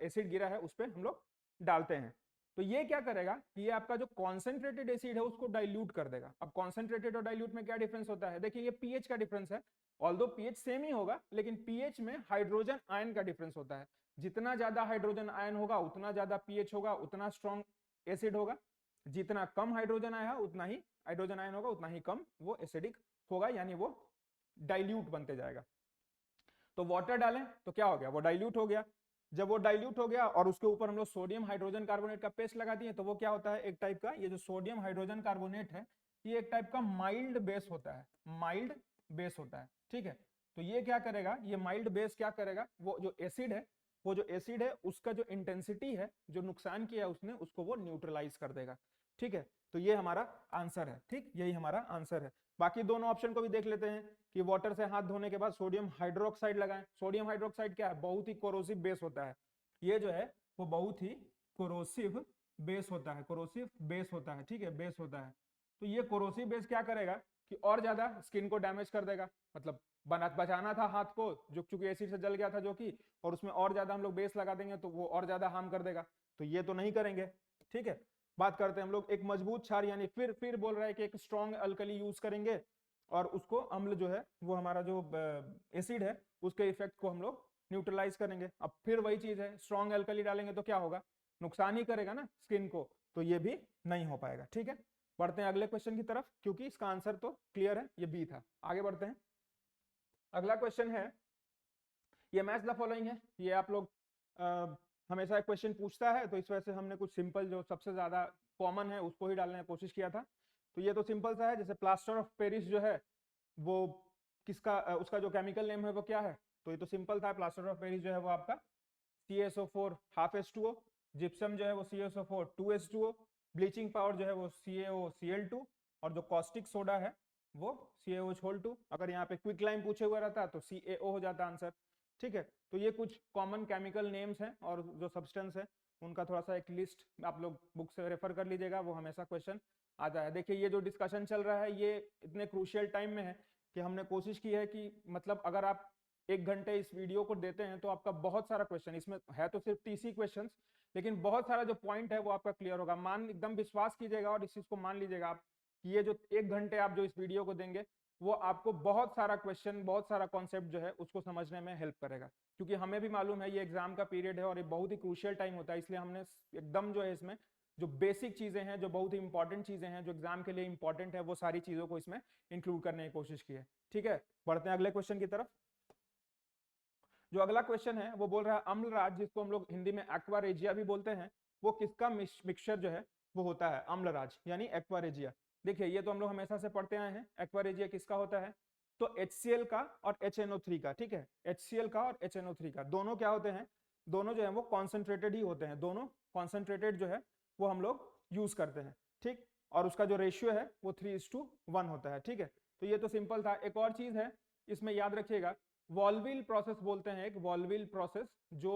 एसिड गिरा है उस पे हम लोग डालते हैं। तो ये क्या करेगा कि ये आपका जो कॉन्सेंट्रेटेड एसिड है उसको डाइल्यूट कर देगा। अब कॉन्सेंट्रेटेड और डाइल्यूट में क्या डिफरेंस होता है? देखिए, ये पीएच का डिफरेंस है। ऑल्दो पीएच सेम ही होगा, लेकिन पीएच में हाइड्रोजन आयन का डिफरेंस होता है। जितना ज्यादा हाइड्रोजन आयन होगा उतना ज्यादा पीएच होगा, उतना स्ट्रॉन्ग एसिड होगा। जितना कम हाइड्रोजन आया उतना ही हाइड्रोजन आयन होगा, उतना ही कम वो एसिडिक होगा, यानी वो डाइल्यूट बनते जाएगा। तो वाटर डालें तो क्या हो गया, वो डाइल्यूट हो गया। जब वो डाइल्यूट हो गया और उसके ऊपर हम लोग सोडियम हाइड्रोजन कार्बोनेट का पेस्ट लगा दिए, तो वो क्या होता है, एक टाइप का, ये जो सोडियम हाइड्रोजन कार्बोनेट है ये एक टाइप का माइल्ड बेस होता है, माइल्ड बेस होता है। ठीक है, तो ये क्या करेगा, ये माइल्ड बेस क्या करेगा, वो जो एसिड है, उसका जो इंटेंसिटी है, जो नुकसान किया है उसने, उसको वो न्यूट्रलाइज कर देगा। ठीक है, तो ये हमारा आंसर है। ठीक, यही हमारा आंसर है। बाकी दोनों ऑप्शन को भी देख लेते हैं कि वाटर से हाथ धोने के बाद सोडियम हाइड्रोक्साइड लगाएं। सोडियम हाइड्रोक्साइड क्या है, बहुत ही कोरोसिव बेस होता है। ये जो है वो बहुत ही कोरोसिव बेस होता है, कोरोसिव बेस होता है। ठीक है, बेस होता है। तो ये कोरोसिव बेस क्या करेगा कि और ज्यादा स्किन को डैमेज कर देगा। मतलब बचाना था हाथ को, जो चूंकि एसिड से जल गया था जो कि, और उसमें और ज्यादा हम लोग बेस लगा देंगे तो वो और ज्यादा हार्म कर देगा। तो ये तो नहीं करेंगे। ठीक है, बात करते हैं हम लोग एक मजबूत क्षार, यानी फिर बोल रहा है कि एक स्ट्रॉन्ग अल्कली यूज करेंगे और उसको अम्ल जो है वो हमारा जो एसिड है उसके इफेक्ट को हम लोग न्यूट्रलाइज करेंगे। अब फिर वही चीज है, स्ट्रॉन्ग अल्कली डालेंगे तो क्या होगा, नुकसान ही करेगा ना स्किन को, तो ये भी नहीं हो पाएगा। ठीक है, बढ़ते हैं अगले क्वेश्चन की तरफ, क्योंकि इसका आंसर तो क्लियर है, ये बी था। आगे बढ़ते हैं। अगला क्वेश्चन है, ये मैच द फॉलोइंग है। ये आप लोग हमेशा एक क्वेश्चन पूछता है, तो इस वजह से हमने कुछ सिंपल जो सबसे ज्यादा कॉमन है उसको ही डालने की कोशिश किया था। तो ये तो सिंपल सा है, जैसे प्लास्टर ऑफ पेरिस जो है वो किसका, उसका जो केमिकल नेम है वो क्या है। तो ये तो सिंपल था, प्लास्टर ऑफ पेरिस जो है वो आपका CaSO4 हाफ H2O, जिप्सम जो है वो CaSO4 2H2O, ब्लीचिंग पाउडर जो है वो CaOCl2, और जो कॉस्टिक सोडा है वो CaOH2। अगर यहाँ पे क्विक लाइम पूछे हुआ रहता तो CaO हो जाता आंसर। ठीक है, तो ये कुछ कॉमन केमिकल नेम्स हैं और जो सब्सटेंस है उनका थोड़ा सा एक लिस्ट आप लोग बुक से रेफर कर लीजिएगा, वो हमेशा क्वेश्चन आता है। देखिए, ये जो डिस्कशन चल रहा है ये इतने क्रूशियल टाइम में है कि हमने कोशिश की है कि मतलब अगर आप 1 घंटे इस वीडियो को देते हैं तो आपका बहुत सारा क्वेश्चन, इसमें है तो सिर्फ 30 ही क्वेश्चन, लेकिन बहुत सारा जो पॉइंट है वो आपका क्लियर होगा। एकदम विश्वास कीजिएगा और इस चीज को मान लीजिएगा आप कि ये जो 1 घंटे आप जो इस वीडियो को देंगे वो आपको बहुत सारा क्वेश्चन, बहुत सारा कॉन्सेप्ट जो है उसको समझने में हेल्प करेगा। क्योंकि हमें भी मालूम है ये एग्जाम का पीरियड है और ये बहुत ही क्रूशियल टाइम होता है, इसलिए हमने एकदम जो है इसमें जो बेसिक चीजें हैं, जो बहुत ही इंपॉर्टेंट चीजें हैं, जो एग्जाम के लिए इंपॉर्टेंट है, वो सारी चीजों को इसमें इंक्लूड करने की कोशिश की है। ठीक है, बढ़ते हैं अगले क्वेश्चन की तरफ। जो अगला क्वेश्चन है वो बोल रहा है अम्लराज, जिसको हम लोग हिंदी में एक्वारेजिया भी बोलते हैं, वो किसका मिक्सचर जो है वो होता है, अम्लराज यानी एक्वारेजिया। देखिए, ये तो हम लोग हमेशा से पढ़ते आए हैं, एक्वारेजिया किसका होता है, तो HCl का और HNO3 का। ठीक है, HCl का और HNO3 का, दोनों क्या होते हैं, दोनों जो है वो कॉन्सेंट्रेटेड ही होते हैं, दोनों कॉन्सेंट्रेटेड जो है वो हम लोग यूज करते हैं। ठीक, और उसका जो रेशियो है वो 3:1 होता है। ठीक है, तो ये तो सिंपल था। एक और चीज है इसमें याद रखिएगा, वॉल्विल प्रोसेस बोलते हैं, एक वॉल्विल प्रोसेस, जो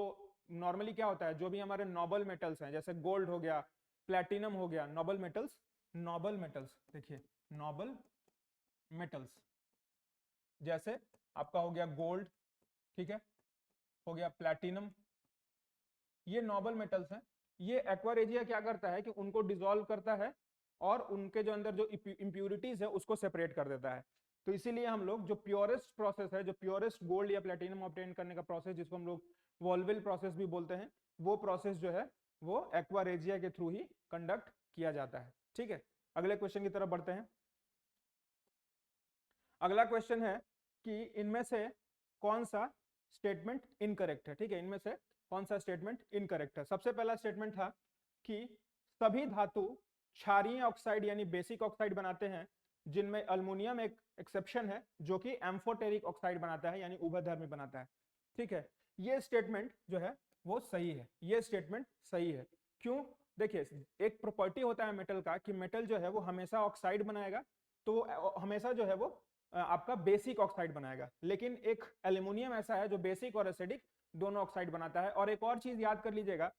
नॉर्मली क्या होता है, जो भी हमारे नोबल मेटल्स हैं जैसे गोल्ड हो गया, प्लेटिनम हो गया, नोबल मेटल्स देखिए, नोबल मेटल्स जैसे आपका हो गया गोल्ड, ठीक है, हो गया प्लेटिनम, ये नोबल मेटल्स हैं। ये एक्वारेजिया क्या करता है कि उनको डिसॉल्व करता है और उनके जो अंदर जो इंप्यूरिटीज है उसको सेपरेट कर देता है। तो इसीलिए हम लोग जो प्योरेस्ट प्रोसेस है, जो प्योरेस्ट गोल्ड या प्लेटिनम ऑब्टेन करने का प्रोसेस, जिसको हम लोग वॉल्विल प्रोसेस भी बोलते हैं, वो प्रोसेस जो है वो एक्वारेजिया के थ्रू ही कंडक्ट किया जाता है। ठीक है, अगले क्वेश्चन की तरफ बढ़ते हैं। अगला क्वेश्चन है कि इनमें से कौन सा स्टेटमेंट इनकरेक्ट है। ठीक है, इनमें से कौन सा स्टेटमेंट इनकरेक्ट है। सबसे पहला स्टेटमेंट था कि सभी धातु क्षारीय ऑक्साइड यानी बेसिक ऑक्साइड बनाते हैं, जिनमें अल्युमिनियम एक एक्सेप्शन है जो कि एम्फोटेरिक ऑक्साइड बनाता है यानी उभयधर्मी बनाता है। ठीक है, ये स्टेटमेंट जो है वो सही है, ये स्टेटमेंट सही है। क्यों? देखिए, एक प्रॉपर्टी होता है मेटल का कि मेटल जो है वो हमेशा ऑक्साइड बनाएगा, तो हमेशा जो है वो आपका बेसिक ऑक्साइड बनाएगा। लेकिन एक एल्युमिनियम ऐसा है जो बेसिक और एसिडिक दोनों ऑक्साइड बनाता है। और एक और चीज याद कर लीजिएगा,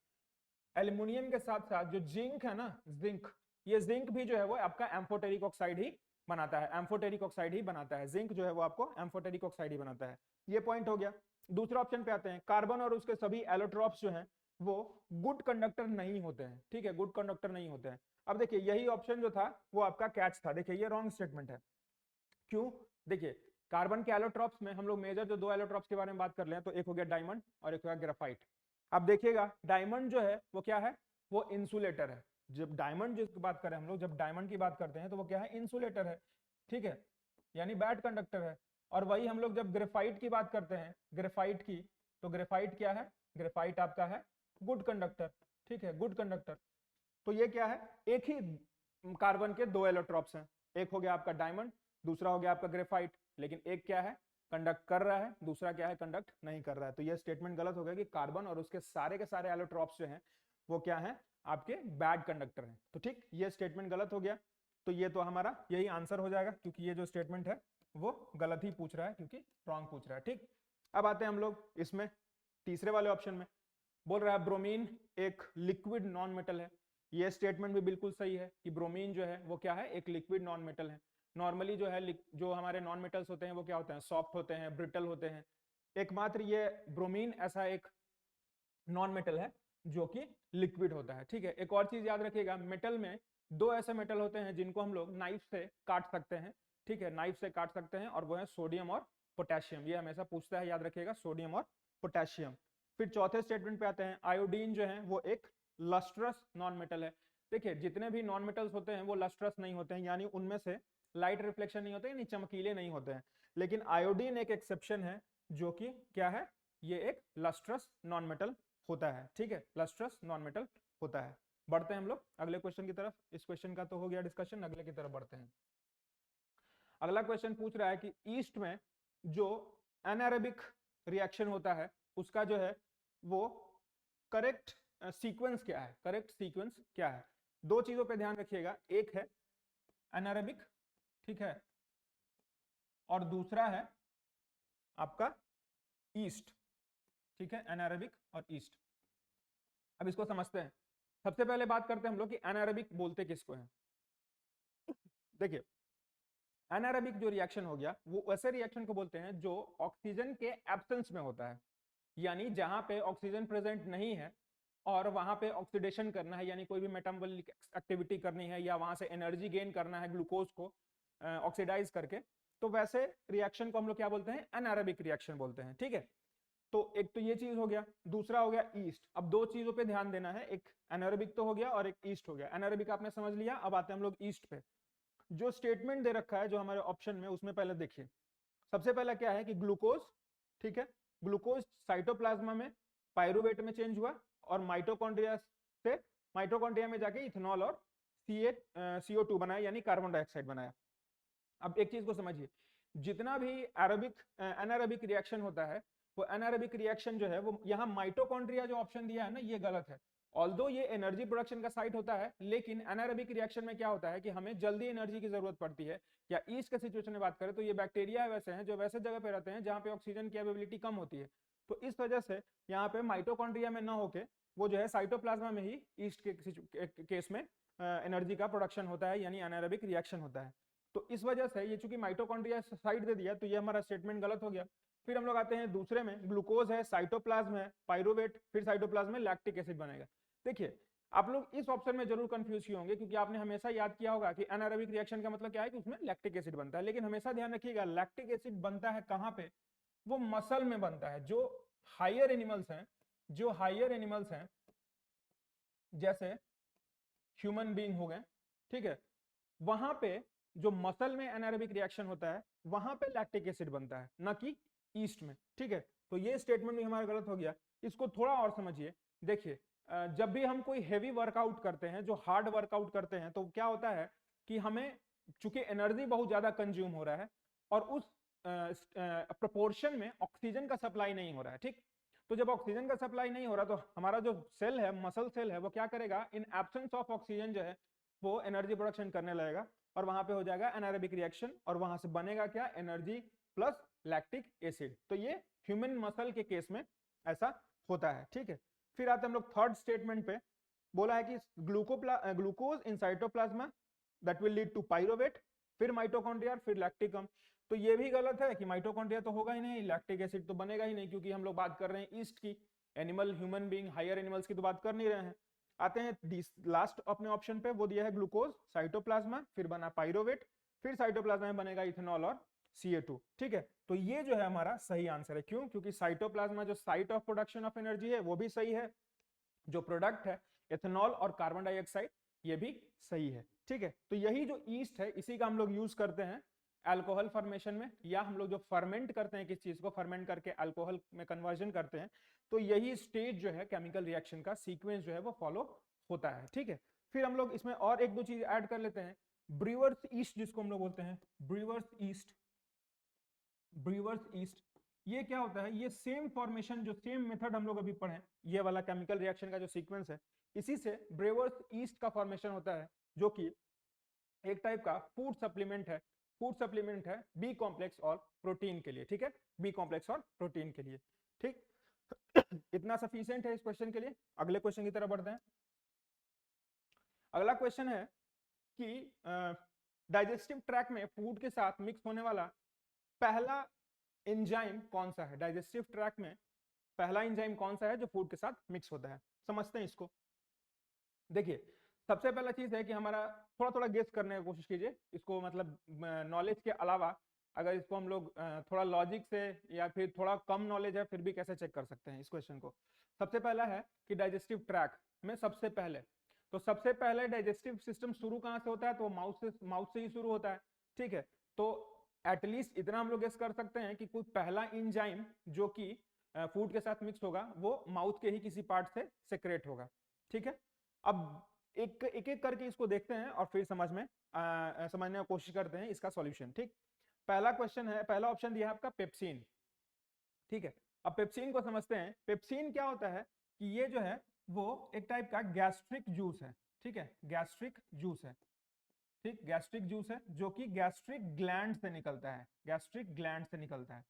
एल्युमिनियम के साथ साथ जो जिंक है ना, जिंक, ये जिंक भी जो है वो आपका एम्फोटेरिक ऑक्साइड ही बनाता है, एम्फोटेरिक ऑक्साइड ही बनाता है। जिंक जो है वो आपको एम्फोटेरिक ऑक्साइड ही बनाता है। ये पॉइंट हो गया। दूसरा ऑप्शन पे आते हैं, कार्बन और उसके सभी एलोट्रॉप्स जो हैं वो गुड कंडक्टर नहीं होते हैं। ठीक है, गुड कंडक्टर नहीं होते हैं। अब देखिए, यही ऑप्शन जो था वो आपका कैच था। देखिए, ये रॉन्ग स्टेटमेंट है। क्यों? देखिए, कार्बन के एलोट्रॉप्स में हम लोग मेजर जो दो एलोट्रॉप्स के बारे में बात कर ले तो एक हो गया डायमंड और एक हो गया ग्रेफाइट। अब देखिएगा, डायमंड जो है वो क्या है, वो इंसुलेटर है। जब डायमंड की बात करें हम लोग, जब डायमंड की बात करते हैं तो वो क्या है, इंसुलेटर है। ठीक है, यानी बैड कंडक्टर है। और वही हम लोग जब ग्रेफाइट की बात करते हैं, ग्रेफाइट की, तो ग्रेफाइट क्या है, ग्रेफाइट आपका है गुड कंडक्टर। ठीक है, गुड कंडक्टर। तो ये क्या है, एक ही कार्बन के दो एलोट्रॉप्स हैं, एक हो गया आपका डायमंड, दूसरा हो गया आपका ग्रेफाइट। लेकिन एक क्या है, कंडक्ट कर रहा है, दूसरा क्या है, कंडक्ट नहीं कर रहा है। तो ये स्टेटमेंट गलत हो गया कि कार्बन और उसके सारे एलोट्रॉप्स जो हैं वो क्या है, आपके बैड कंडक्टर हैं। तो ठीक, ये स्टेटमेंट गलत हो गया। तो ये तो हमारा यही आंसर हो जाएगा, क्योंकि ये जो स्टेटमेंट है वो गलत ही पूछ रहा है, क्योंकि रॉन्ग पूछ रहा है। ठीक, अब आते हैं हम लोग इसमें तीसरे वाले ऑप्शन में। बोल रहा है ब्रोमीन एक लिक्विड नॉन मेटल है। ये स्टेटमेंट भी बिल्कुल सही है कि ब्रोमीन जो है वो क्या है, एक लिक्विड नॉन मेटल है। नॉर्मली जो है जो हमारे नॉन मेटल्स होते हैं वो क्या होते हैं, सॉफ्ट होते हैं, ब्रिटल होते हैं। एकमात्र ये ब्रोमीन ऐसा एक नॉन मेटल है जो कि लिक्विड होता है। ठीक है, एक और चीज याद रखिएगा, मेटल में दो ऐसे मेटल होते हैं जिनको हम लोग नाइफ से काट सकते हैं। ठीक है, नाइफ से काट सकते हैं, और वो है सोडियम और पोटेशियम। ये हमेशा पूछता है, याद रखिएगा, सोडियम और पोटेशियम। फिर चौथे स्टेटमेंट पे आते हैं, आयोडीन जो है वो एक लस्ट्रस नॉन मेटल है। देखिए, जितने भी नॉन मेटल्स होते हैं वो लस्ट्रस नहीं होते हैं, यानी उनमें से लाइट रिफ्लेक्शन नहीं होते, यानी चमकीले नहीं होते हैं। लेकिन आयोडीन एक एक्सेप्शन है जो कि क्या है, ये एक लस्ट्रस नॉन मेटल होता है। ठीक है, लस्ट्रस नॉन मेटल होता है। बढ़ते हैं हम लोग अगले क्वेश्चन की तरफ। इस क्वेश्चन का तो हो गया डिस्कशन, अगले की तरफ बढ़ते हैं। अगला क्वेश्चन पूछ रहा है कि ईस्ट में जो एनारोबिक रिएक्शन होता है उसका जो है वो करेक्ट सीक्वेंस क्या है, करेक्ट सीक्वेंस क्या है। दो चीजों पे ध्यान रखिएगा, एक है एनारोबिक, ठीक है, और दूसरा है आपका ईस्ट। ठीक है, एनारोबिक और ईस्ट। अब इसको समझते हैं। सबसे पहले बात करते हैं हम लोग कि एनारोबिक बोलते किसको है। देखिए, एनारोबिक जो रिएक्शन हो गया वो ऐसे रिएक्शन को बोलते हैं जो ऑक्सीजन के एब्सेंस में होता है, यानी जहां पे ऑक्सीजन प्रेजेंट नहीं है और वहां पे ऑक्सीडेशन करना है, यानी कोई भी मेटाबॉलिक एक्टिविटी करनी है या वहां से एनर्जी गेन करना है ग्लूकोज को ऑक्सीडाइज करके, तो वैसे रिएक्शन को हम लोग क्या बोलते हैं, एनारोबिक रिएक्शन बोलते हैं। ठीक है, तो एक तो ये चीज हो गया, दूसरा हो गया ईस्ट। अब दो चीजों पे ध्यान देना है, एक एनारोबिक तो हो गया और एक ईस्ट हो गया। एनारोबिक आपने समझ लिया, अब आते हैं हम लोग ईस्ट पे। जो स्टेटमेंट दे रखा है जो हमारे ऑप्शन में, उसमें पहले देखिए, सबसे पहला क्या है कि ग्लूकोज, ठीक है, ग्लूकोज साइटोप्लाज्मा में पायरुवेट में चेंज हुआ और माइटोकॉन्ड्रिया से माइटोकॉन्ड्रिया में जाके इथेनॉल और CO2 बनाया, यानी कार्बन डाइऑक्साइड बनाया। अब एक चीज को समझिए, जितना भी एनारोबिक रिएक्शन होता है, वो एनारोबिक रिएक्शन जो है वो यहाँ माइटोकॉन्ड्रिया जो ऑप्शन दिया है ना, ये गलत है। ऑल्दो ये एनर्जी प्रोडक्शन का साइट होता है, लेकिन एनारोबिक रिएक्शन में क्या होता है कि हमें जल्दी एनर्जी की जरूरत पड़ती है। या ईस्ट के सिचुएशन में बात करें तो ये बैक्टीरिया वैसे हैं जो वैसे जगह पे रहते हैं जहां पे ऑक्सीजन की अवेलेबिलिटी कम होती है, तो इस वजह से यहाँ पे माइटोकॉन्ड्रिया में ना होके वो जो है साइटोप्लाज्मा में ही ईस्ट के केस में एनर्जी का प्रोडक्शन होता है, यानी एनारोबिक रिएक्शन होता है। तो इस वजह से ये चूंकि माइटोकॉन्ड्रिया साइड दे दिया तो ये हमारा स्टेटमेंट गलत हो गया। फिर हम लोग आते हैं दूसरे में, ग्लूकोज है, साइटोप्लाज्म है, पाइरुवेट, फिर साइटोप्लाज्म में लैक्टिक एसिड बनेगा। देखिए आप लोग इस ऑप्शन में जरूर कंफ्यूज ही होंगे, क्योंकि आपने हमेशा याद किया होगा कि एनारोबिक रिएक्शन का मतलब क्या है कि उसमें लैक्टिक एसिड बनता है, लेकिन हमेशा ध्यान रखिएगा लैक्टिक एसिड बनता है कहाँ पे, वो मसल में बनता है। जो हायर एनिमल्स हैं जैसे ह्यूमन बीइंग हो गए, ठीक है, वहां पे जो मसल में एनारोबिक रिएक्शन होता है वहां पे लैक्टिक एसिड बनता है, ना कि ईस्ट में, ठीक है। तो ये स्टेटमेंट भी हमारा गलत हो गया। इसको थोड़ा और समझिए। देखिए जब भी हम कोई हेवी वर्कआउट करते हैं, जो हार्ड वर्कआउट करते हैं, तो क्या होता है कि हमें चूंकि एनर्जी बहुत ज्यादा कंज्यूम हो रहा है और उस प्रोपोर्शन में ऑक्सीजन का सप्लाई नहीं हो रहा है, ठीक। तो जब ऑक्सीजन का सप्लाई नहीं हो रहा तो हमारा जो सेल है, मसल सेल है, वो क्या करेगा, इन एब्सेंस ऑफ ऑक्सीजन जो है वो एनर्जी प्रोडक्शन करने लगेगा और वहां पे हो जाएगा एनारोबिक रिएक्शन और वहां से बनेगा क्या, एनर्जी प्लस लैक्टिक एसिड। तो ये ह्यूमन मसल के केस में ऐसा होता है, ठीक है। फिर आते हम लोग थर्ड स्टेटमेंट पे, बोला है कि glucose in cytoplasm that will lead to pyruvate, फिर माइटोकॉन्ड्रिया, फिर लैक्टिकम। तो ये भी गलत है कि माइटोकॉन्ड्रिया तो होगा ही नहीं, लैक्टिक एसिड तो बनेगा ही नहीं, क्योंकि हम लोग बात कर रहे हैं ईस्ट की, animal, human being, higher animals की तो बात कर नहीं रहे हैं। आते हैं लास्ट अपने ऑप्शन पे, वो दिया है ग्लूकोज साइटोप्लाज्मा, फिर बना पाइरुवेट, फिर साइटोप्लाज्मा में बनेगा इथेनॉल और Ca2, ठीक है। तो ये जो है हमारा सही आंसर है। क्यों? क्योंकि साइटोप्लाज्मा जो site of production of energy है वो भी सही है, जो प्रोडक्ट है इथेनॉल और कार्बन डाइऑक्साइड ये भी सही है, ठीक है। तो यही जो ईस्ट है इसी का हम लोग यूज करते हैं अल्कोहल फॉर्मेशन में, या हम लोग जो फर्मेंट करते हैं किस चीज को, फर्मेंट करके अल्कोहल में कन्वर्जन करते हैं, तो यही स्टेज जो है केमिकल रिएक्शन का सीक्वेंस जो है वो फॉलो होता है, ठीक है। फिर हम लोग इसमें और एक दो चीज ऐड कर लेते हैं, ब्रीवर्स ईस्ट जिसको हम लोग बोलते हैं, ब्रीवर्स ईस्ट, ब्रीवर्स ईस्ट, ये क्या होता है, ये सेम फॉर्मेशन, जो सेम मेथड हम लोग अभी पढ़े, ये वाला केमिकल रिएक्शन का जो सीक्वेंस है, इसी से ब्रेवर्स ईस्ट का फॉर्मेशन होता है, जो कि एक टाइप का फूड सप्लीमेंट है। फूड सप्लीमेंट है बी कॉम्प्लेक्स और प्रोटीन के लिए, ठीक है, बी कॉम्प्लेक्स और प्रोटीन के लिए, ठीक। इतना सफिशिएंट है इस क्वेश्चन के लिए। अगले क्वेश्चन की तरफ बढ़ते हैं। अगला क्वेश्चन है कि डाइजेस्टिव ट्रैक में फूड के साथ मिक्स होने वाला पहला एंजाइम कौन सा है। डाइजेस्टिव ट्रैक में पहला एंजाइम कौन सा है जो फूड के साथ मिक्स होता है, समझते हैं इसको। देखिए सबसे पहला चीज है कि हमारा थोड़ा थोड़ा गेस करने की कोशिश कीजिए इसको, मतलब नॉलेज के अलावा अगर इसको हम लोग थोड़ा लॉजिक से या फिर थोड़ा कम नॉलेज है फिर भी कैसे चेक कर सकते हैं इस क्वेश्चन को। सबसे पहला है कि डाइजेस्टिव ट्रैक में सबसे पहले, तो सबसे पहले डाइजेस्टिव सिस्टम शुरू कहाँ से होता है, तो माउथ से ही शुरू होता है, ठीक है। तो एटलीस्ट इतना हम लोग गेस कर सकते हैं कि कोई पहला एंजाइम जो कि फूड के साथ मिक्स होगा वो माउथ के ही किसी पार्ट से सेक्रेट होगा, ठीक है। अब एक एक करके इसको देखते हैं और फिर समझने की कोशिश करते हैं इसका सॉल्यूशन, ठीक। पहला क्वेश्चन है, पहला ऑप्शन दिया है आपका पेप्सिन, ठीक है। अब पेप्सिन को समझते हैं। पेप्सिन क्या होता है कि ये जो है वो एक टाइप का गैस्ट्रिक जूस है, ठीक है, गैस्ट्रिक जूस है, ठीक, गैस्ट्रिक जूस है जो कि गैस्ट्रिक ग्लैंड से निकलता है, गैस्ट्रिक ग्लैंड से निकलता है,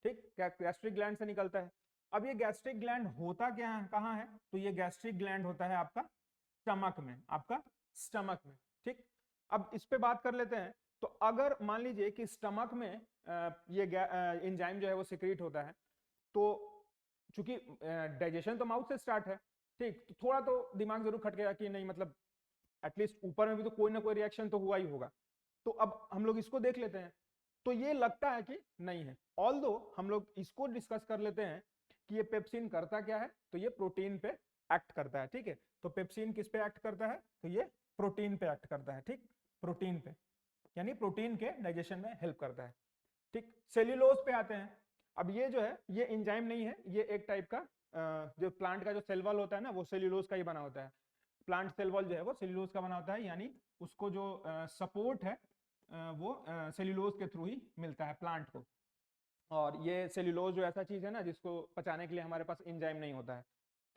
ठीक, गैस्ट्रिक ग्लैंड से निकलता है। अब ये गैस्ट्रिक ग्लैंड होता क्या है, कहाँ है, तो ये गैस्ट्रिक ग्लैंड होता है आपका स्टमक में, आपका स्टमक में, ठीक। अब इस पे बात कर लेते हैं। तो अगर मान लीजिए कि स्टमक में ये एंजाइम जो है वो सिक्रीट होता है, तो चूंकि डाइजेशन तो माउथ से स्टार्ट है, ठीक, तो थोड़ा तो दिमाग जरूर खटकेगा कि नहीं, मतलब एटलीस्ट ऊपर में भी तो कोई ना कोई रिएक्शन तो हुआ ही होगा। तो अब हम लोग इसको देख लेते हैं, तो ये लगता है कि नहीं है। ऑल्दो हम लोग इसको डिस्कस कर लेते हैं कि ये पेप्सिन करता क्या है, तो ये प्रोटीन पे एक्ट करता है, ठीक है। तो पेप्सिन किस पे एक्ट करता है, तो ये प्रोटीन पे एक्ट करता है, ठीक, प्रोटीन पे, यानी प्रोटीन के डाइजेशन में हेल्प करता है, ठीक। सेल्यूलोज पे आते हैं। अब ये जो है ये एंजाइम नहीं है, ये एक टाइप का जो प्लांट का जो सेल वॉल होता है ना वो सेल्यूलोज का ही बना होता है। प्लांट सेल वॉल जो है वो सेल्यूलोज का बना होता है, यानी उसको जो सपोर्ट है वो सेल्यूलोज के थ्रू ही मिलता है प्लांट को। और ये सेल्यूलोज जो ऐसा चीज है ना जिसको पचाने के लिए हमारे पास एंजाइम नहीं होता है,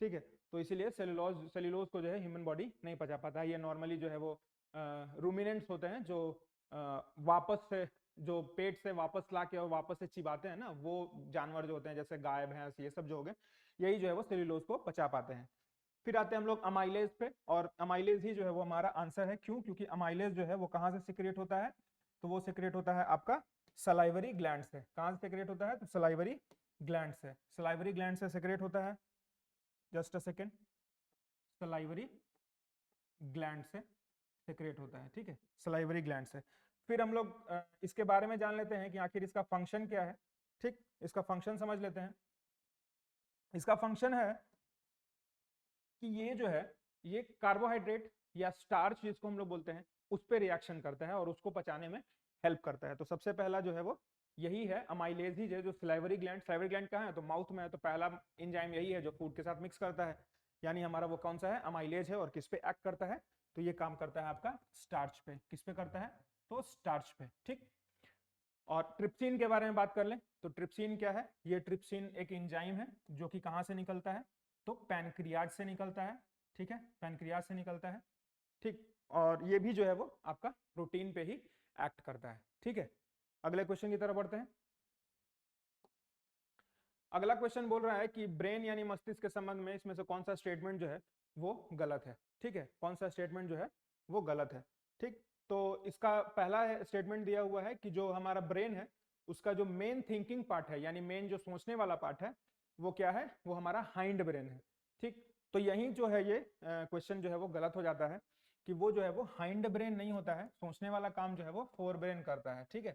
ठीक है। तो इसीलिए सेल्यूलोज को जो है ह्यूमन बॉडी नहीं पचा पाता है। ये नॉर्मली जो है वो रूमिनेंट्स होते हैं जो वापस से जो पेट से वापस ला के और वापस से चिबाते हैं ना, वो जानवर जो होते हैं जैसे गाय भैंस ये सब जो हो गए, यही जो है वो सेल्यूलोज को पचा पाते हैं। फिर आते हैं हम लोग अमाइलेज पे, और अमाइलेज ही जो है वो हमारा आंसर है। क्यों? क्योंकि अमाइलेज जो है वो कहाँ से सिक्रेट होता है? तो वो सिक्रेट होता है आपका सलाइवरी ग्लैंड से। कहाँ से सिक्रेट होता है? तो सलाइवरी ग्लैंड से, सलाइवरी ग्लैंड से सिक्रेट होता है। Just a second, salivary gland से सिक्रेट होता है, ठीक है, सलाइवरी ग्लैंड से। फिर हम लोग इसके बारे में जान लेते हैं कि आखिर इसका फंक्शन क्या है। ठीक, इसका फंक्शन समझ लेते हैं। इसका फंक्शन है कि ये जो है ये कार्बोहाइड्रेट या स्टार्च जिसको हम लोग बोलते हैं उस पर रिएक्शन करता है और उसको पचाने में हेल्प करता है। तो सबसे पहला जो है वो यही है, अमाइलेज ही है, जो सलाइवरी ग्लैंड कहाँ है? तो माउथ में है। तो पहला एंजाइम यही है जो फूड के साथ मिक्स करता है, यानी हमारा वो कौन सा है? अमाइलेज है। और किस पे एक्ट करता है? तो ये काम करता है आपका स्टार्च पे। किस पे करता है? तो स्टार्च पे। ठीक, और ट्रिप्सिन के बारे में बात कर लें तो ट्रिप्सिन क्या है? ये ट्रिप्सिन एक एंजाइम है जो कि कहां से निकलता है? तो पैनक्रियाज से निकलता है। ठीक है, पैनक्रियाज से निकलता है। ठीक, और ये भी जो है वो आपका प्रोटीन पे ही एक्ट करता है। ठीक है, अगले क्वेश्चन की तरफ बढ़ते हैं। अगला क्वेश्चन बोल रहा है कि ब्रेन यानी मस्तिष्क के संबंध में इसमें से कौन सा स्टेटमेंट जो है वो गलत है? ठीक है, कौन सा स्टेटमेंट जो है वो गलत है? ठीक, तो इसका पहला स्टेटमेंट दिया हुआ है कि जो हमारा ब्रेन है उसका जो मेन थिंकिंग पार्ट है, यानी मेन जो सोचने वाला पार्ट है, वो क्या है? वो हमारा हाइंड ब्रेन है। ठीक, तो यही जो है ये क्वेश्चन जो है वो गलत हो जाता है कि वो जो है वो हाइंड ब्रेन नहीं होता है, सोचने वाला काम जो है वो फोर ब्रेन करता है। ठीक है,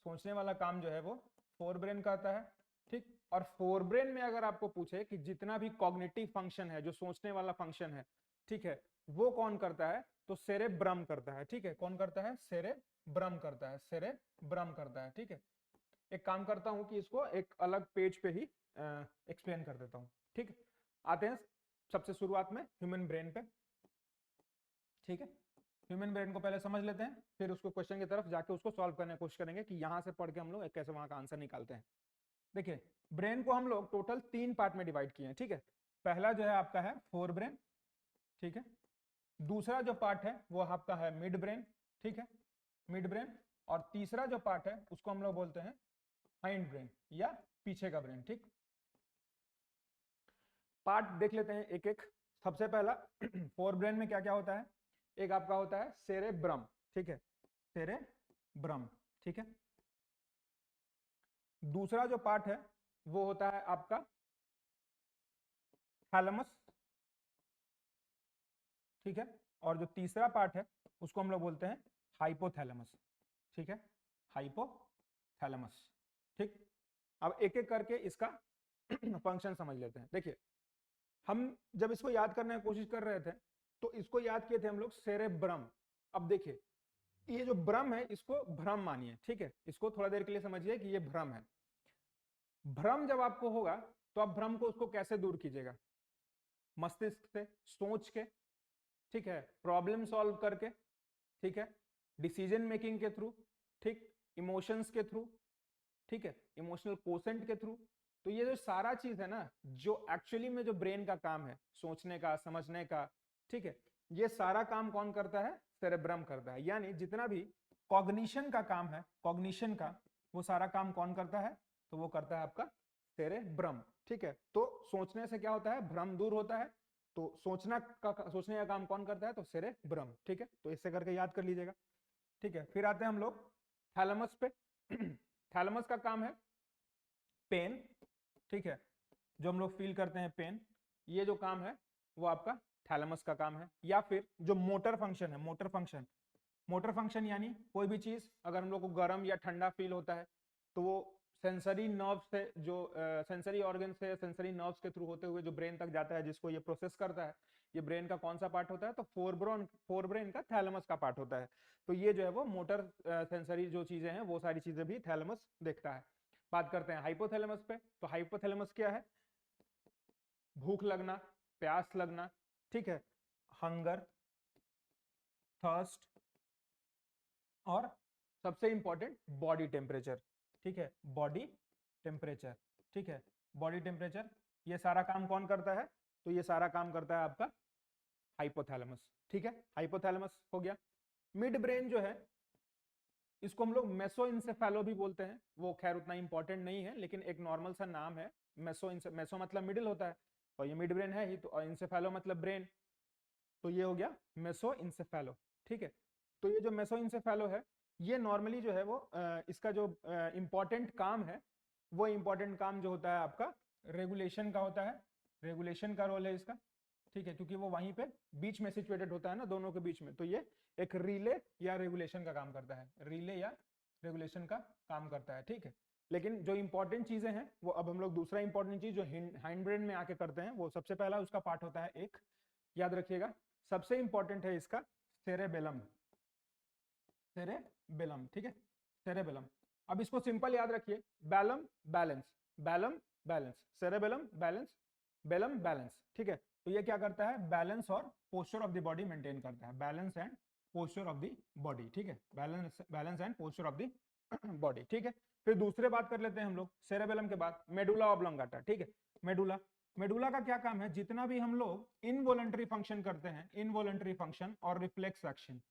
सोचने वाला काम जो है वो फोर ब्रेन करता है। ठीक, और फोरब्रेन में अगर आपको पूछे कि जितना भी कॉग्निटिव फंक्शन है, जो सोचने वाला फंक्शन है, ठीक है, वो कौन करता है? तो सेरेब्रम करता है। ठीक है, कौन करता है? सेरेब्रम करता है, सेरेब्रम करता है। ठीक है, एक काम करता हूं कि इसको एक अलग पेज पे ही एक्सप्लेन कर देता हूं। ठीक, आते हैं सबसे शुरुआत में ह्यूमन ब्रेन पे। ठीक है, ह्यूमन ब्रेन को पहले समझ लेते हैं, फिर उसको क्वेश्चन की तरफ जाके उसको सॉल्व करने की कोशिश करेंगे कि यहां से पढ़ के हम लोग कैसे वहां का आंसर निकालते हैं। देखिए, ब्रेन को हम लोग टोटल 3 पार्ट में डिवाइड किए हैं। ठीक है, पहला जो है आपका है फोर ब्रेन। ठीक है, दूसरा जो पार्ट है वो आपका है मिड ब्रेन। ठीक है, मिड ब्रेन। और तीसरा जो पार्ट है उसको हम लोग बोलते हैं हाइंड ब्रेन या पीछे का ब्रेन। ठीक, पार्ट देख लेते हैं एक एक। सबसे पहला फोर ब्रेन में क्या क्या होता है? एक आपका होता है सेरेब्रम। ठीक है, सेरेब्रम। ठीक है, दूसरा जो पार्ट है वो होता है आपका थैलेमस। ठीक है, और जो तीसरा पार्ट है उसको हम लोग बोलते हैं हाइपोथैलेमस। ठीक है, हाइपोथैलेमस। ठीक, अब एक एक करके इसका फंक्शन समझ लेते हैं। देखिए, हम जब इसको याद करने की कोशिश कर रहे थे तो इसको याद किए थे हम लोग सेरेब्रम। अब देखिए, ये जो ब्रम है इसको भ्रम मानिए। ठीक है, इसको थोड़ा देर के लिए समझिए कि ये भ्रम है। भ्रम जब आपको होगा तो आप भ्रम को उसको कैसे दूर कीजिएगा? मस्तिष्क से सोच के, ठीक है, प्रॉब्लम सॉल्व करके, ठीक है, डिसीजन मेकिंग के थ्रू, ठीक, इमोशंस के थ्रू, ठीक है, इमोशनल कोसेंट के थ्रू। तो ये जो सारा चीज है ना, जो एक्चुअली में जो ब्रेन का काम है, सोचने का, समझने का, ठीक है, ये सारा काम कौन करता है? सेरेब्रम करता है। यानी जितना भी कॉग्निशन का काम है, कॉग्निशन का, वो सारा काम कौन करता है? तो वो करता है आपका सेरेब्रम। ठीक है, तो सोचने से क्या होता है? भ्रम दूर होता है। तो सोचने का काम कौन करता है? तो सेरेब्रम। ठीक है, तो इससे करके याद कर लीजिएगा। ठीक है, फिर आते हैं हम लोग थैलेमस पे। थैलेमस का काम है पेन। ठीक है, जो हम लोग फील करते हैं पेन, ये जो काम है वो आपका थैलेमस का काम है। या फिर जो मोटर फंक्शन है, मोटर फंक्शन, मोटर फंक्शन यानी कोई भी चीज अगर हम लोग को गर्म या ठंडा फील होता है तो वो सेंसरी नर्व से, जो सेंसरी ऑर्गन से, सेंसरी नर्व्स के थ्रू होते हुए जो ब्रेन तक जाता है, जिसको ये प्रोसेस करता है, ये ब्रेन का कौन सा पार्ट होता है? तो फोर ब्रेन का थैलेमस का पार्ट होता है। तो ये जो है वो मोटर सेंसरी जो चीजें हैं वो सारी चीजें भी थैलेमस देखता है। बात करते हैं हाइपोथैलेमस पे। तो हाइपोथैलेमस क्या है? भूख लगना, प्यास लगना, ठीक है, हंगर, थर्स्ट, और सबसे इंपॉर्टेंट बॉडी टेम्परेचर। ठीक है, बॉडी टेम्परेचर। ठीक है, बॉडी टेम्परेचर, ये सारा काम कौन करता है? तो ये सारा काम करता है आपका हाइपोथैलेमस। ठीक है, हाइपोथैलेमस हो गया। मिड ब्रेन जो है इसको हम लोग मेसोइंसेफेलो भी बोलते हैं, वो खैर उतना इंपॉर्टेंट नहीं है, लेकिन एक नॉर्मल सा नाम है। मेसो मतलब मिडिल होता है, और ये मिड ब्रेन है ही, तो और इंसेफेलो मतलब ब्रेन, तो ये हो गया मेसोइंसेफेलो। ठीक है, तो ये जो मेसोइंसेफेलो है, ये नॉर्मली जो है वो इसका जो इंपॉर्टेंट काम है, वो इंपॉर्टेंट काम जो होता है आपका रेगुलेशन का होता है, रेगुलेशन का रोल है इसका। ठीक है, क्योंकि वो वहीं पे बीच में सिचुएटेड होता है ना, दोनों के बीच में, तो ये एक रिले या रेगुलेशन का काम करता है, रिले या रेगुलेशन का काम करता है। ठीक है, लेकिन जो इंपॉर्टेंट चीजें हैं वो अब हम लोग दूसरा इंपॉर्टेंट चीज जो हाइंड ब्रेन में आके करते हैं, वो सबसे पहला उसका पार्ट होता है एक, याद रखिएगा, सबसे इंपॉर्टेंट है इसका सेरेबेलम, सेरेबेलम। ठीक है, सेरेबेलम। अब इसको सिंपल याद रखिए, bellum balance, bellum balance, cerebellum balance, bellum balance. ठीक है, तो ये क्या करता है, बैलेंस और posture of the body maintain करता है, balance and posture of the body. ठीक है, balance and posture of the body. ठीक है, फिर दूसरे बात कर लेते हैं हम लोग सेरेबेलम के बाद, मेडुला ऑब्लोंगाटा। ठीक है, मेडुला, मेडुला का क्या काम है, जितना भी हम लोग इनवॉलंटरी फंक्शन करते हैं, इनवॉलंटरी फंक्शन और रिफ्लेक्स एक्शन,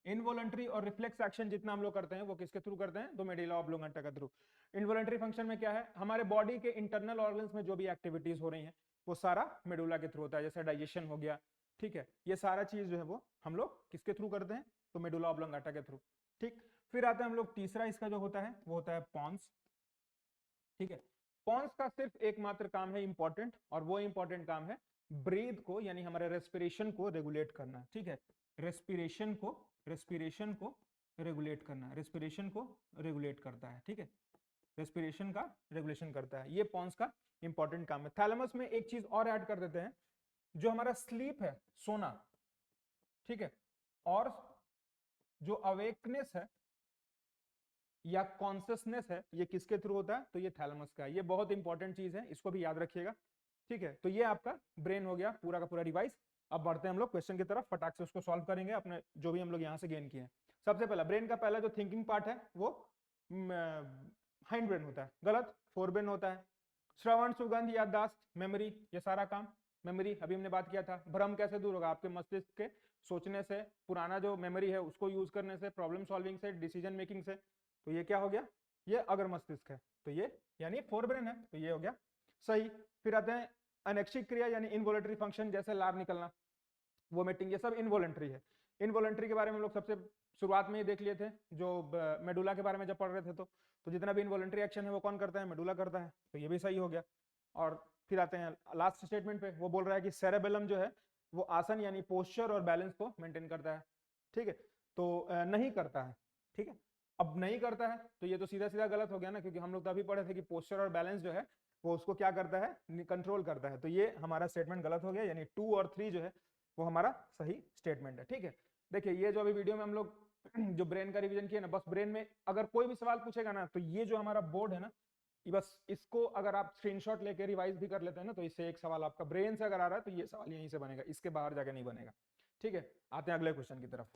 इनवॉलंटरी और रिफ्लेक्स एक्शन जितना हम लोग करते हैं वो किसके थ्रू करते हैं, तो मेडुला ऑब्लोंगाटा के थ्रू। इनवॉलंटरी फंक्शन में क्या है, हमारे बॉडी के इंटरनल ऑर्गन्स में जो भी एक्टिविटीज हो रही हैं वो सारा मेडुला के थ्रू होता है, जैसे डाइजेशन हो गया। ठीक है, ये सारा चीज जो है वो हम लोग किसके थ्रू करते हैं, तो मेडुला ऑब्लोंगाटा के थ्रू। ठीक, फिर आते हैं हम लोग तीसरा इसका जो होता है वो होता है पॉन्स। ठीक है, पॉन्स का सिर्फ एकमात्र काम है इंपॉर्टेंट, और वो इंपॉर्टेंट काम है ब्रीथ को, यानी हमारे रेस्पिरेशन को रेगुलेट करना। ठीक है, रेस्पिरेशन को रेगुलेट करना, रेस्पिरेशन को रेगुलेट करता है। ठीक है, रेस्पिरेशन का रेगुलेशन करता है, ये पॉन्स का इंपॉर्टेंट काम है। थैलेमस में एक चीज और ऐड कर देते हैं, जो हमारा स्लीप है, सोना, ठीक है, और जो अवेकनेस है या कॉन्शियसनेस है, ये किसके थ्रू होता है, तो ये थैलेमस का है। ये बहुत इंपॉर्टेंट चीज है, इसको भी याद रखिएगा। ठीक है, तो ये आपका ब्रेन हो गया पूरा का पूरा डिवाइस। अब बढ़ते हैं हम लोग क्वेश्चन की तरफ, फटाक से उसको सॉल्व करेंगे अपने जो भी हम लोग यहाँ से गेन किए हैं। सबसे पहला, ब्रेन का पहला जो थिंकिंग पार्ट है वो हाइंड ब्रेन होता है, गलत, फोर ब्रेन होता है। श्रवण, सुगंध, याददाश्त, मेमोरी, ये सारा काम मेमोरी, अभी हमने बात किया था। भ्रम कैसे दूर होगा, आपके मस्तिष्क के सोचने से, पुराना जो मेमोरी है उसको यूज करने से, प्रॉब्लम सॉल्विंग से, डिसीजन मेकिंग से, तो ये क्या हो गया, ये अगर मस्तिष्क है, तो ये यानी फोर ब्रेन है, तो ये हो गया सही। फिर आते हैं अनैच्छिक क्रिया यानी इनवॉलंटरी फंक्शन, जैसे लार निकलना, वोमिटिंग, ये सब इनवॉलंटरी है। इनवॉलंटरी के बारे में हम लोग सबसे शुरुआत में ही देख लिए थे, जो मेडुला के बारे में जब पढ़ रहे थे, तो जितना भी इनवॉलंटरी एक्शन है वो कौन करता है, मेडुला करता है, तो ये भी सही हो गया। और फिर आते हैं लास्ट स्टेटमेंट पे, वो बोल रहा है कि सेरेबेलम जो है वो आसन यानी पोस्चर और बैलेंस को मेंटेन करता है। ठीक है, तो नहीं करता है। ठीक है, अब नहीं करता है तो ये तो सीधा सीधा गलत हो गया ना, क्योंकि हम लोग तो अभी पढ़े थे कि पोस्चर और बैलेंस जो है वो उसको क्या करता है, कंट्रोल करता है, तो ये हमारा स्टेटमेंट गलत हो गया, यानी 2 और 3 जो है वो हमारा सही स्टेटमेंट है। ठीक है, देखिए ये जो अभी वीडियो में हम लोग जो ब्रेन का रिवीजन किया ना, बस ब्रेन में अगर कोई भी सवाल पूछेगा ना, तो ये जो हमारा बोर्ड है ना, बस इसको अगर आप स्क्रीनशॉट लेके रिवाइज भी कर लेते हैं ना, तो इससे एक सवाल आपका ब्रेन से अगर आ रहा है तो ये सवाल यहीं से बनेगा, इसके बाहर जाके नहीं बनेगा। ठीक है, आते हैं अगले क्वेश्चन की तरफ।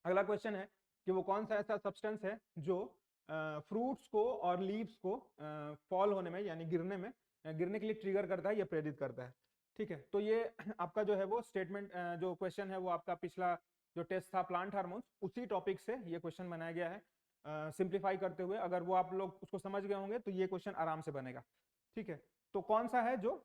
अगला क्वेश्चन है कि वो कौन सा ऐसा सब्सटेंस है जो फ्रूट्स को और लीव्स को फॉल होने में यानी गिरने के लिए ट्रिगर करता है या प्रेरित करता है। ठीक है, तो ये आपका जो है वो स्टेटमेंट, जो क्वेश्चन है वो आपका पिछला जो टेस्ट था प्लांट हार्मोन्स, उसी टॉपिक से ये क्वेश्चन बनाया गया है सिंप्लीफाई करते हुए। अगर वो आप लोग उसको समझ गए होंगे तो ये क्वेश्चन आराम से बनेगा। ठीक है, तो कौन सा है जो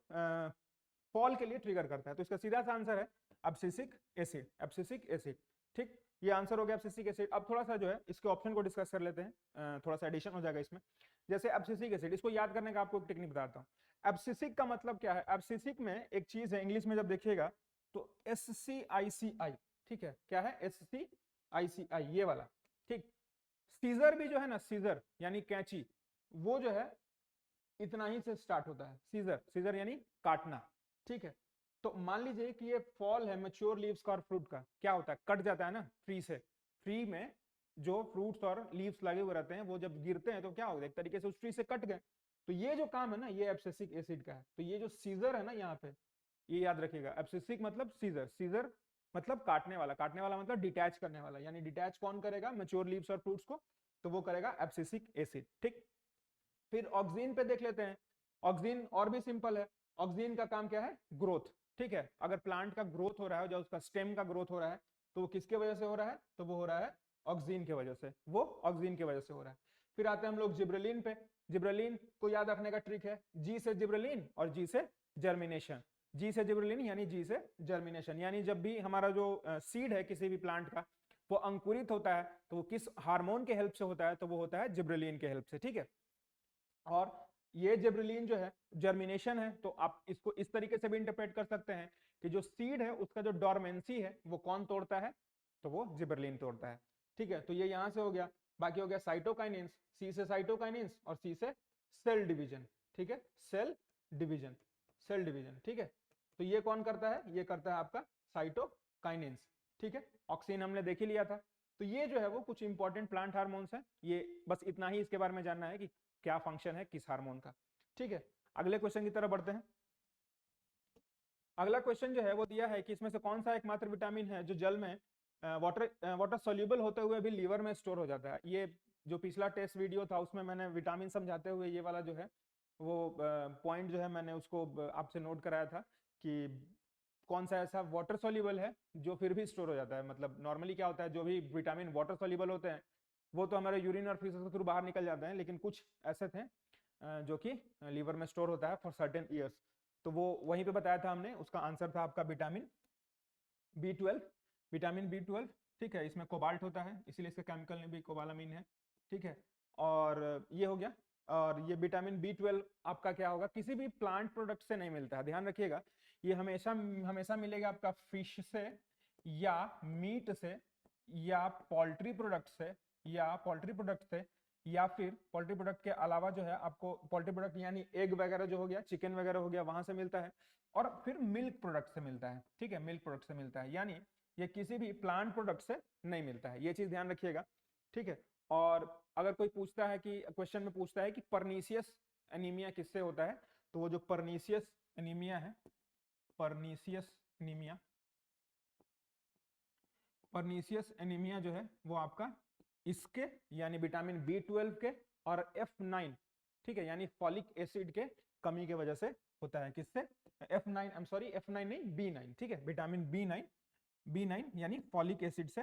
फॉल के लिए ट्रिगर करता है, तो इसका सीधा सा आंसर है एब्सिसिक एसिड, एब्सिसिक एसिड। ठीक, ये आंसर हो गया एब्सिसिक एसिड। अब थोड़ा सा जो है इसके ऑप्शन को डिस्कस कर लेते हैं, थोड़ा सा एडिशन हो जाएगा इसमें। जैसे एब्सिसिक एसिड, इसको याद करने का आपको एक टेक्निक बताता हूँ। एब्सिसिक का मतलब क्या है, एब्सिसिक में एक चीज है, इंग्लिश में जब देखिएगा तो SCICI, ठीक है, क्या है SCICI, ये वाला। ठीक, सीजर भी जो है ना, सीजर यानी कैंची, वो जो है इतना ही से स्टार्ट होता है, सीजर, सीजर यानी काटना। ठीक है, तो मान लीजिए कि ये फॉल है मैच्योर लीव्स का और फ्रूट का, क्या होता है, कट जाता है ना ट्री से, ट्री में जो फ्रूट्स और लीव्स लगे हुए रहते हैं वो जब गिरते हैं तो क्या होगा, एक तरीके से उस ट्री से कट गए। तो ये जो काम है ना ये एब्सिसिक एसिड का है। तो ये जो सीजर है ना यहाँ पे, ये याद रखिएगा, एब्सिसिक मतलब सीजर, सीजर मतलब काटने वाला, काटने वाला मतलब डिटैच करने वाला, यानी डिटैच कौन करेगा, मैच्योर लीव्स और फ्रूट्स को, तो वो करेगा एब्सिसिक एसिड। ठीक, फिर ऑक्सीन पे देख लेते हैं। ऑक्सीन और भी सिंपल है, ऑक्सीन का काम क्या है, ग्रोथ। ठीक है, अगर प्लांट का ग्रोथ हो रहा है, जब उसका स्टेम का ग्रोथ हो रहा है, तो वो किसके वजह से हो रहा है, तो वो हो रहा है ऑक्सीजन की वजह से, वो ऑक्सीजन की वजह से हो रहा है। फिर आते हैं हम लोग जिब्रेलिन पे। जिब्रेलिन को याद रखने का ट्रिक है, जी से जिब्रेलिन और जी से जर्मिनेशन। जी से जिब्रेलिन यानी जी से जर्मिनेशन, यानी जब भी हमारा जो सीड है किसी भी प्लांट का वो अंकुरित होता है तो वो किस हार्मोन के हेल्प से होता है, तो वो होता है जिब्रेलिन के हेल्प से, ठीक है। और ये जिब्रेलिन जो है जर्मिनेशन है, तो आप इसको इस तरीके से भी इंटरप्रेट कर सकते हैं कि जो सीड है उसका जो डोरमेंसी है वो कौन तोड़ता है, तो वो जिब्रेलिन तोड़ता है, ठीक है। तो ये यहां से हो गया। बाकी हो गया साइटोकाइनेंस, सी से साइटोकाइनेंस और सी से सेल डिवीजन, ठीक है, सेल डिवीजन, सेल डिवीजन, ठीक है। तो ये कौन करता है, ये करता है आपका साइटोकाइनेंस, ठीक है। ऑक्सीजन हमने देख ही लिया था। तो ये जो है वो कुछ इंपॉर्टेंट प्लांट हार्मोन्स हैं, ये बस इतना ही इसके बारे में जानना है कि क्या फंक्शन है किस हार्मोन का, ठीक है। अगले क्वेश्चन की तरफ बढ़ते हैं। अगला क्वेश्चन जो है वो दिया है कि इसमें से कौन सा एकमात्र विटामिन है जो जल में वाटर सोल्यूबल होते हुए भी लीवर में स्टोर हो जाता है। ये जो पिछला टेस्ट वीडियो था उसमें मैंने विटामिन समझाते हुए ये वाला जो है वो पॉइंट जो है मैंने उसको आपसे नोट कराया था कि कौन सा ऐसा वाटर सोल्यूबल है जो फिर भी स्टोर हो जाता है। मतलब नॉर्मली क्या होता है, जो भी विटामिन वाटर सोल्यूबल होते हैं वो तो हमारे यूरिन और फीसेस के थ्रू बाहर निकल जाते हैं, लेकिन कुछ ऐसे थे जो कि लीवर में स्टोर होता है फॉर सर्टेन ईयर्स। तो वो वहीं पे बताया था हमने, उसका आंसर था आपका विटामिन B12, विटामिन B12, ठीक है। इसमें कोबाल्ट होता है इसीलिए इसका केमिकल नेम भी कोबालामिन है, ठीक है। और ये हो गया। और ये विटामिन B12 आपका क्या होगा, किसी भी प्लांट प्रोडक्ट से नहीं मिलता है, ध्यान रखिएगा। ये हमेशा हमेशा मिलेगा आपका फिश से या मीट से या पोल्ट्री प्रोडक्ट से या फिर पोल्ट्री प्रोडक्ट के अलावा जो है आपको पोल्ट्री प्रोडक्ट यानी एग वगैरह जो हो गया, चिकन वगैरह हो गया, वहां से मिलता है। और फिर मिल्क प्रोडक्ट से मिलता है, ठीक है, मिल्क प्रोडक्ट से मिलता है, यानी ये किसी भी प्लांट प्रोडक्ट से नहीं मिलता है, ये चीज ध्यान रखिएगा, ठीक है। और अगर कोई पूछता है कि क्वेश्चन में पूछता है कि परनीसियस एनीमिया किससे होता है, तो वो जो परनीसियस एनीमिया है, परनीसियस एनीमिया, परनीसियस एनीमिया जो है वो आपका इसके यानी विटामिन B12 के और F9, ठीक है, यानी फॉलिक एसिड के कमी के वजह से होता है। किससे, F9, I am sorry F9 नहीं B9, ठीक है, विटामिन B9 यानी फॉलिक एसिड से,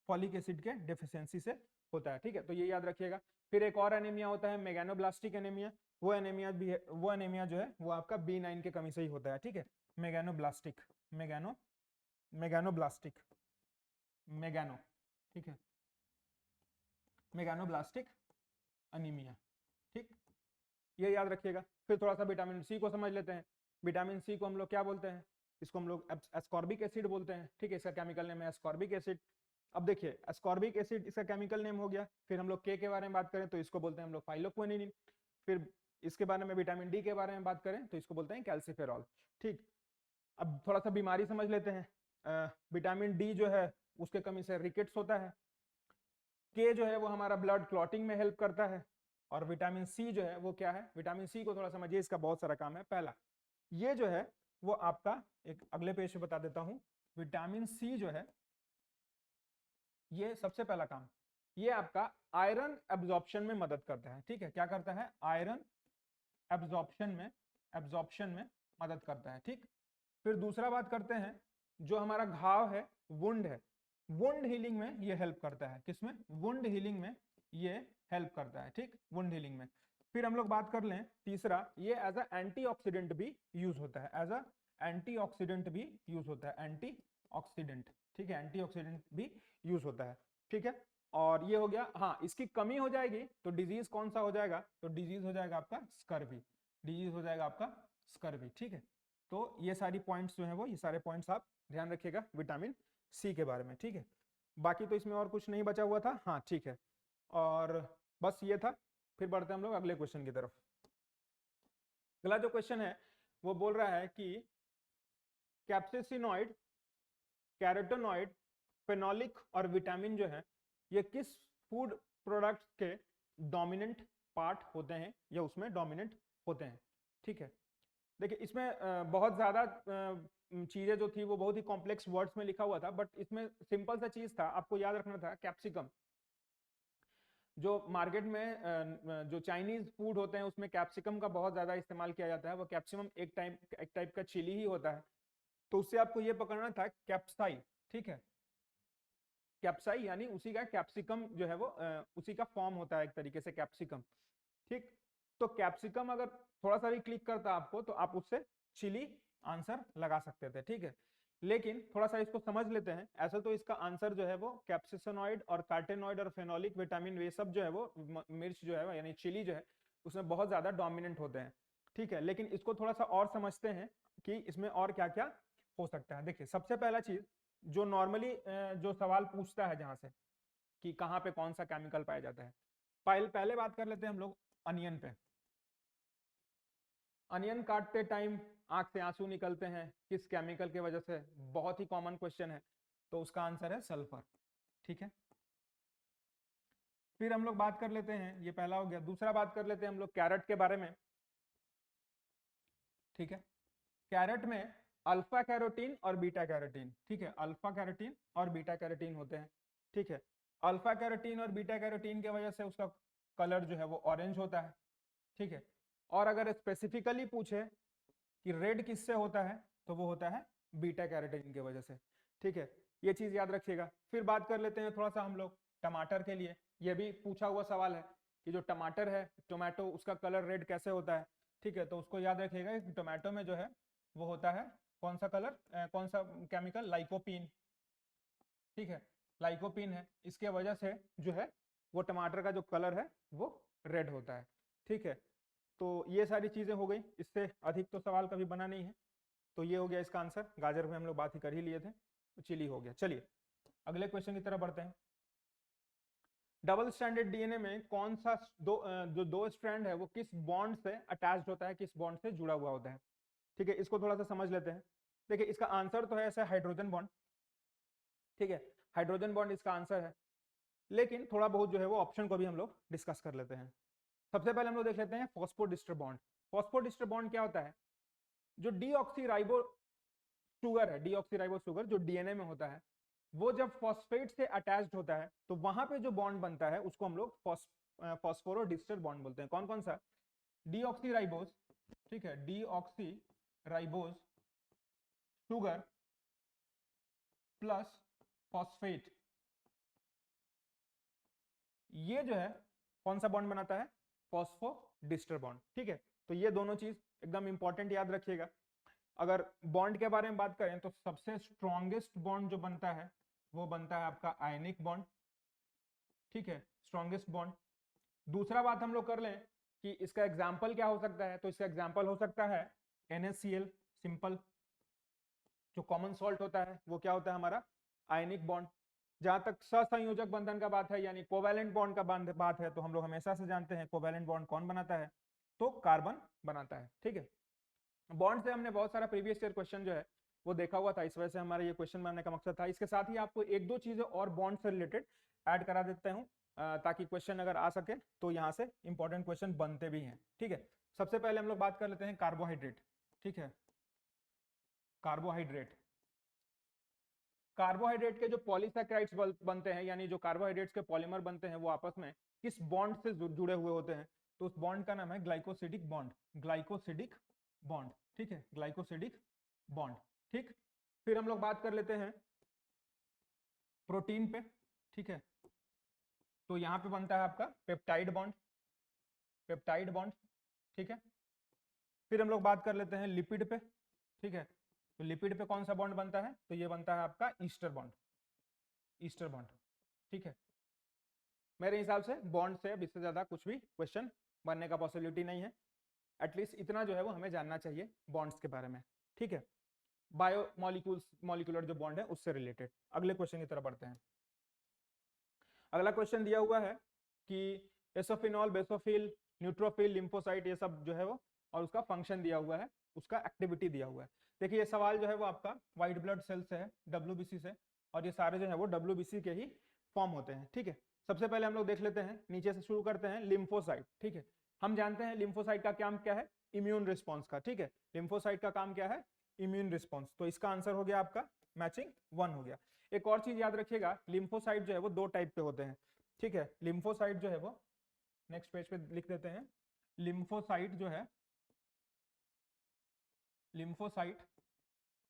फॉलिक एसिड के डेफिशिएंसी से होता है, ठीक है। तो ये याद रखिएगा। फिर एक और एनीमिया होता है मेगानोब्लास्टिक एनीमिया, वो एनीमिया भी है, वो एनीमिया जो है वो आपका B9 के कमी से ही होता है, ठीक है। मेगानोब्लास्टिक, मेगानोब्लास्टिक, मेगानो, ठीक है, मेगानोब्लास्टिक अनीमिया, ठीक, ये याद रखिएगा। फिर थोड़ा सा विटामिन सी को समझ लेते हैं। विटामिन सी को हम लोग क्या बोलते हैं, इसको हम लोग एस्कॉर्बिक एसिड बोलते हैं, ठीक है, इसका केमिकल नेम है एस्कॉर्बिक एसिड। अब देखिए एस्कॉर्बिक एसिड इसका केमिकल नेम हो गया। फिर हम लोग के बारे में बात करें तो इसको बोलते हैं हम लोग फाइलोक्विनिन। फिर इसके बारे में विटामिन डी के बारे में बात करें तो इसको बोलते हैं कैल्सिफेरॉल, ठीक। अब थोड़ा सा बीमारी समझ लेते हैं। विटामिन डी जो है उसके कमी से रिकेट्स होता है। के जो है वो हमारा ब्लड क्लॉटिंग में हेल्प करता है। और विटामिन सी जो है वो क्या है, विटामिन सी को थोड़ा समझिए, इसका बहुत सारा काम है। पहला ये जो है वो आपका, एक अगले पेज पे बता देता हूं, विटामिन सी जो है ये सबसे पहला काम, ये आपका आयरन एब्जॉर्प्शन में मदद करता है, ठीक है। क्या करता है, आयरन एब्जॉर्प्शन में मदद करता है, ठीक। फिर दूसरा बात करते हैं, जो हमारा घाव है, वुंड है, वुंड हीलिंग में ये हेल्प करता है। किसमें, वुंड हीलिंग में ये हेल्प करता है, ठीक, वुंड हीलिंग में। फिर हम लोग बात कर लें तीसरा, ये एज अ एंटीऑक्सीडेंट भी यूज होता है, एज अ एंटीऑक्सीडेंट भी यूज होता है, एंटीऑक्सीडेंट, ठीक है, एंटीऑक्सीडेंट भी यूज होता है, ठीक है। और ये हो गया। हाँ, इसकी कमी हो जाएगी तो डिजीज कौन सा हो जाएगा, तो डिजीज हो जाएगा आपका स्कर्वी, डिजीज हो जाएगा आपका स्कर्वी, ठीक है। तो ये सारी पॉइंट्स जो है वो, ये सारे पॉइंट्स आप ध्यान रखिएगा विटामिन सी के बारे में, ठीक है। बाकी तो इसमें और कुछ नहीं बचा हुआ था, हाँ ठीक है। और बस ये था। फिर बढ़ते हैं हम लोग अगले क्वेश्चन की तरफ। अगला जो क्वेश्चन है वो बोल रहा है कि कैप्सिसिनॉइड, कैरोटेनॉइड, फेनोलिक और विटामिन जो है ये किस फूड प्रोडक्ट्स के डोमिनेंट पार्ट होते हैं या उसमें डोमिनेंट होते हैं, ठीक है। देखिए इसमें बहुत ज्यादा चीजें जो थी वो बहुत ही कॉम्प्लेक्स वर्ड्स में लिखा हुआ था, बट इसमें सिंपल सा चीज था, आपको याद रखना था। कैप्सिकम, जो मार्केट में जो चाइनीज फूड होते हैं उसमें कैप्सिकम का बहुत ज्यादा इस्तेमाल किया जाता है। वो कैप्सिकम एक टाइप का चिली ही होता है। तो उससे आपको ये पकड़ना था कैप्साई, ठीक है, कैप्साई यानी उसी का कैप्सिकम जो है वो उसी का फॉर्म होता है एक तरीके से कैप्सिकम। ठीक, तो कैप्सिकम अगर थोड़ा सा भी क्लिक करता आपको तो आप उससे चिली आंसर लगा सकते थे। ठीक है, लेकिन थोड़ा सा इसको समझ लेते हैं। ऐसा तो इसका आंसर जो है वो कैप्सिसनॉइड और कार्टेनॉइड और फेनोलिक विटामिन वे सब जो है वो मिर्च जो है यानी चिली जो है उसमें बहुत ज्यादा डोमिनेंट होते हैं। ठीक है, लेकिन इसको थोड़ा सा और समझते हैं कि इसमें और क्या क्या हो सकता है। देखिए, सबसे पहला चीज जो नॉर्मली जो सवाल पूछता है जहां से कि कहाँ पे कौन सा केमिकल पाया जाता है, पहले बात कर लेते हैं हम लोग अनियन पे। अनियन काटते टाइम आंख से आंसू निकलते हैं, किस केमिकल की वजह से? बहुत ही कॉमन क्वेश्चन है, तो उसका आंसर है सल्फर। ठीक है, फिर हम लोग बात कर लेते हैं, ये पहला हो गया। दूसरा बात कर लेते हैं हम लोग कैरेट के बारे में। ठीक है, कैरेट में अल्फा कैरोटीन और बीटा कैरोटीन, ठीक है, अल्फा कैरोटीन और बीटा कैरोटीन होते हैं। ठीक है, अल्फा कैरोटीन और बीटा कैरोटीन की वजह से उसका कलर जो है वो ऑरेंज होता है। ठीक है, और अगर स्पेसिफिकली पूछे कि रेड किससे होता है तो वो होता है बीटा कैरोटीन की वजह से। ठीक है, ये चीज याद रखिएगा। फिर बात कर लेते हैं थोड़ा सा हम लोग टमाटर के लिए। ये भी पूछा हुआ सवाल है कि जो टमाटर है, टोमेटो, उसका कलर रेड कैसे होता है। ठीक है, तो उसको याद रखिएगा कि टोमेटो में जो है वो होता है कौन सा कलर, कौन सा केमिकल, लाइकोपीन। ठीक है, लाइकोपीन है, इसके वजह से जो है वो टमाटर का जो कलर है वो रेड होता है। ठीक है, तो ये सारी चीजें हो गई, इससे अधिक तो सवाल कभी बना नहीं है। तो ये हो गया इसका आंसर। गाजर में हम लोग बात ही कर ही लिए थे, तो चिली हो गया। चलिए अगले क्वेश्चन की तरफ बढ़ते हैं। डबल स्ट्रैंडेड डीएनए में कौन सा जो दो स्ट्रैंड है वो किस बॉन्ड से अटैच्ड होता है, किस बॉन्ड से जुड़ा हुआ होता है? ठीक है, इसको थोड़ा सा समझ लेते हैं। देखिए, इसका आंसर तो है ऐसा हाइड्रोजन बॉन्ड। ठीक है, हाइड्रोजन बॉन्ड इसका आंसर है, लेकिन थोड़ा बहुत जो है वो ऑप्शन को भी हम लोग डिस्कस कर लेते हैं। सबसे पहले हम लोग देख लेते हैं फॉस्फोडिस्टर बॉन्ड। फॉस्फोडिस्टर बॉन्ड क्या होता है? जो डीऑक्सीराइबो शुगर है, डीऑक्सीराइबो शुगर जो डीएनए में होता है, वो जब फॉस्फेट से अटैच्ड होता है तो वहां पे जो बॉन्ड बनता है उसको हम लोग फॉस्फोरोडिस्टर बॉन्ड बोलते हैं। कौन कौन सा? डीऑक्सीराइबोस, ठीक है, डीऑक्सीराइबोस शुगर प्लस फॉस्फेट, ये जो है कौन सा बॉन्ड बनाता है? फॉस्फोडिस्टर बॉन्ड। ठीक है, तो ये दोनों चीज एकदम इंपॉर्टेंट याद रखिएगा। अगर बॉन्ड के बारे में बात करें तो सबसे स्ट्रॉन्गेस्ट बॉन्ड जो बनता है वो बनता है आपका आयनिक बॉन्ड। ठीक है, स्ट्रॉन्गेस्ट बॉन्ड। दूसरा बात हम लोग कर लें कि इसका एग्जाम्पल क्या हो सकता है, तो इसका एग्जाम्पल हो सकता है NaCl सिंपल। जो कॉमन सॉल्ट होता है वो क्या होता है हमारा? Ionic bond. जहां तक सहसंयोजक बंधन का बात है यानी कोवैलेंट बॉन्ड का बात है, तो हम लोग हमेशा से जानते हैं कोवैलेंट बॉन्ड कौन बनाता है? तो कार्बन बनाता है। ठीक है, बॉन्ड से हमने बहुत सारा प्रीवियस ईयर क्वेश्चन जो है वो देखा हुआ था, इस वजह से हमारा ये क्वेश्चन बनाने का मकसद था। इसके साथ ही आपको एक दो चीजें और बॉन्ड से रिलेटेड ऐड करा देता हूं, ताकि क्वेश्चन अगर आ सके तो यहाँ से इंपॉर्टेंट क्वेश्चन बनते भी हैं। ठीक है, सबसे पहले हम लोग बात कर लेते हैं कार्बोहाइड्रेट। ठीक है, कार्बोहाइड्रेट, कार्बोहाइड्रेट के जो पॉलीसैकेराइड्स बनते हैं यानी जो कार्बोहाइड्रेट्स के पॉलीमर बनते हैं वो आपस में किस बॉन्ड से जुड़े हुए होते हैं? तो उस बॉन्ड का नाम है ग्लाइकोसिडिक बॉन्ड। ग्लाइकोसिडिक बॉन्ड, ठीक है, ग्लाइकोसिडिक बॉन्ड। ठीक, फिर हम लोग बात कर लेते हैं प्रोटीन पे। ठीक है, तो यहां पे बनता है आपका पेप्टाइड बॉन्ड, पेप्टाइड बॉन्ड। ठीक है, फिर हम लोग बात कर लेते हैं लिपिड पे। ठीक है, तो लिपिड पे कौन सा बॉन्ड बनता है? तो ये बनता है आपका ईस्टर बॉन्ड, ईस्टर बॉन्ड। ठीक है, मेरे हिसाब से बॉन्ड से अब इससे ज्यादा कुछ भी क्वेश्चन बनने का पॉसिबिलिटी नहीं है। एटलीस्ट इतना जो है वो हमें जानना चाहिए बॉन्ड्स के बारे में। ठीक है, बायो मॉलिक्यूल्स, मॉलिक्यूलर जो बॉन्ड है उससे रिलेटेड। अगले क्वेश्चन की तरफ बढ़ते हैं। अगला क्वेश्चन दिया हुआ है कि एसोफिनॉल, बेसोफिल, न्यूट्रोफिल, लिम्फोसाइट, ये सब जो है वो, और उसका फंक्शन दिया हुआ है, उसका एक्टिविटी दिया हुआ है। देखिए, ये सवाल जो है वो आपका व्हाइट ब्लड सेल से है, WBC से, और ये सारे जो है वो WBC के ही फॉर्म होते हैं। ठीक है, सबसे पहले हम लोग देख लेते हैं, नीचे से शुरू करते हैं, लिम्फोसाइट। ठीक है, हम जानते हैं लिम्फोसाइट का काम क्या है? इम्यून रिस्पॉन्स का। ठीक है, लिम्फोसाइट का काम क्या है? Immune response. तो इसका आंसर हो गया आपका मैचिंग 1 हो गया। एक और चीज याद रखिएगा, लिम्फोसाइट जो है वो दो टाइप के होते हैं। ठीक है, लिम्फोसाइट जो है वो, नेक्स्ट पेज पे लिख देते हैं, लिम्फोसाइट जो है, लिम्फोसाइट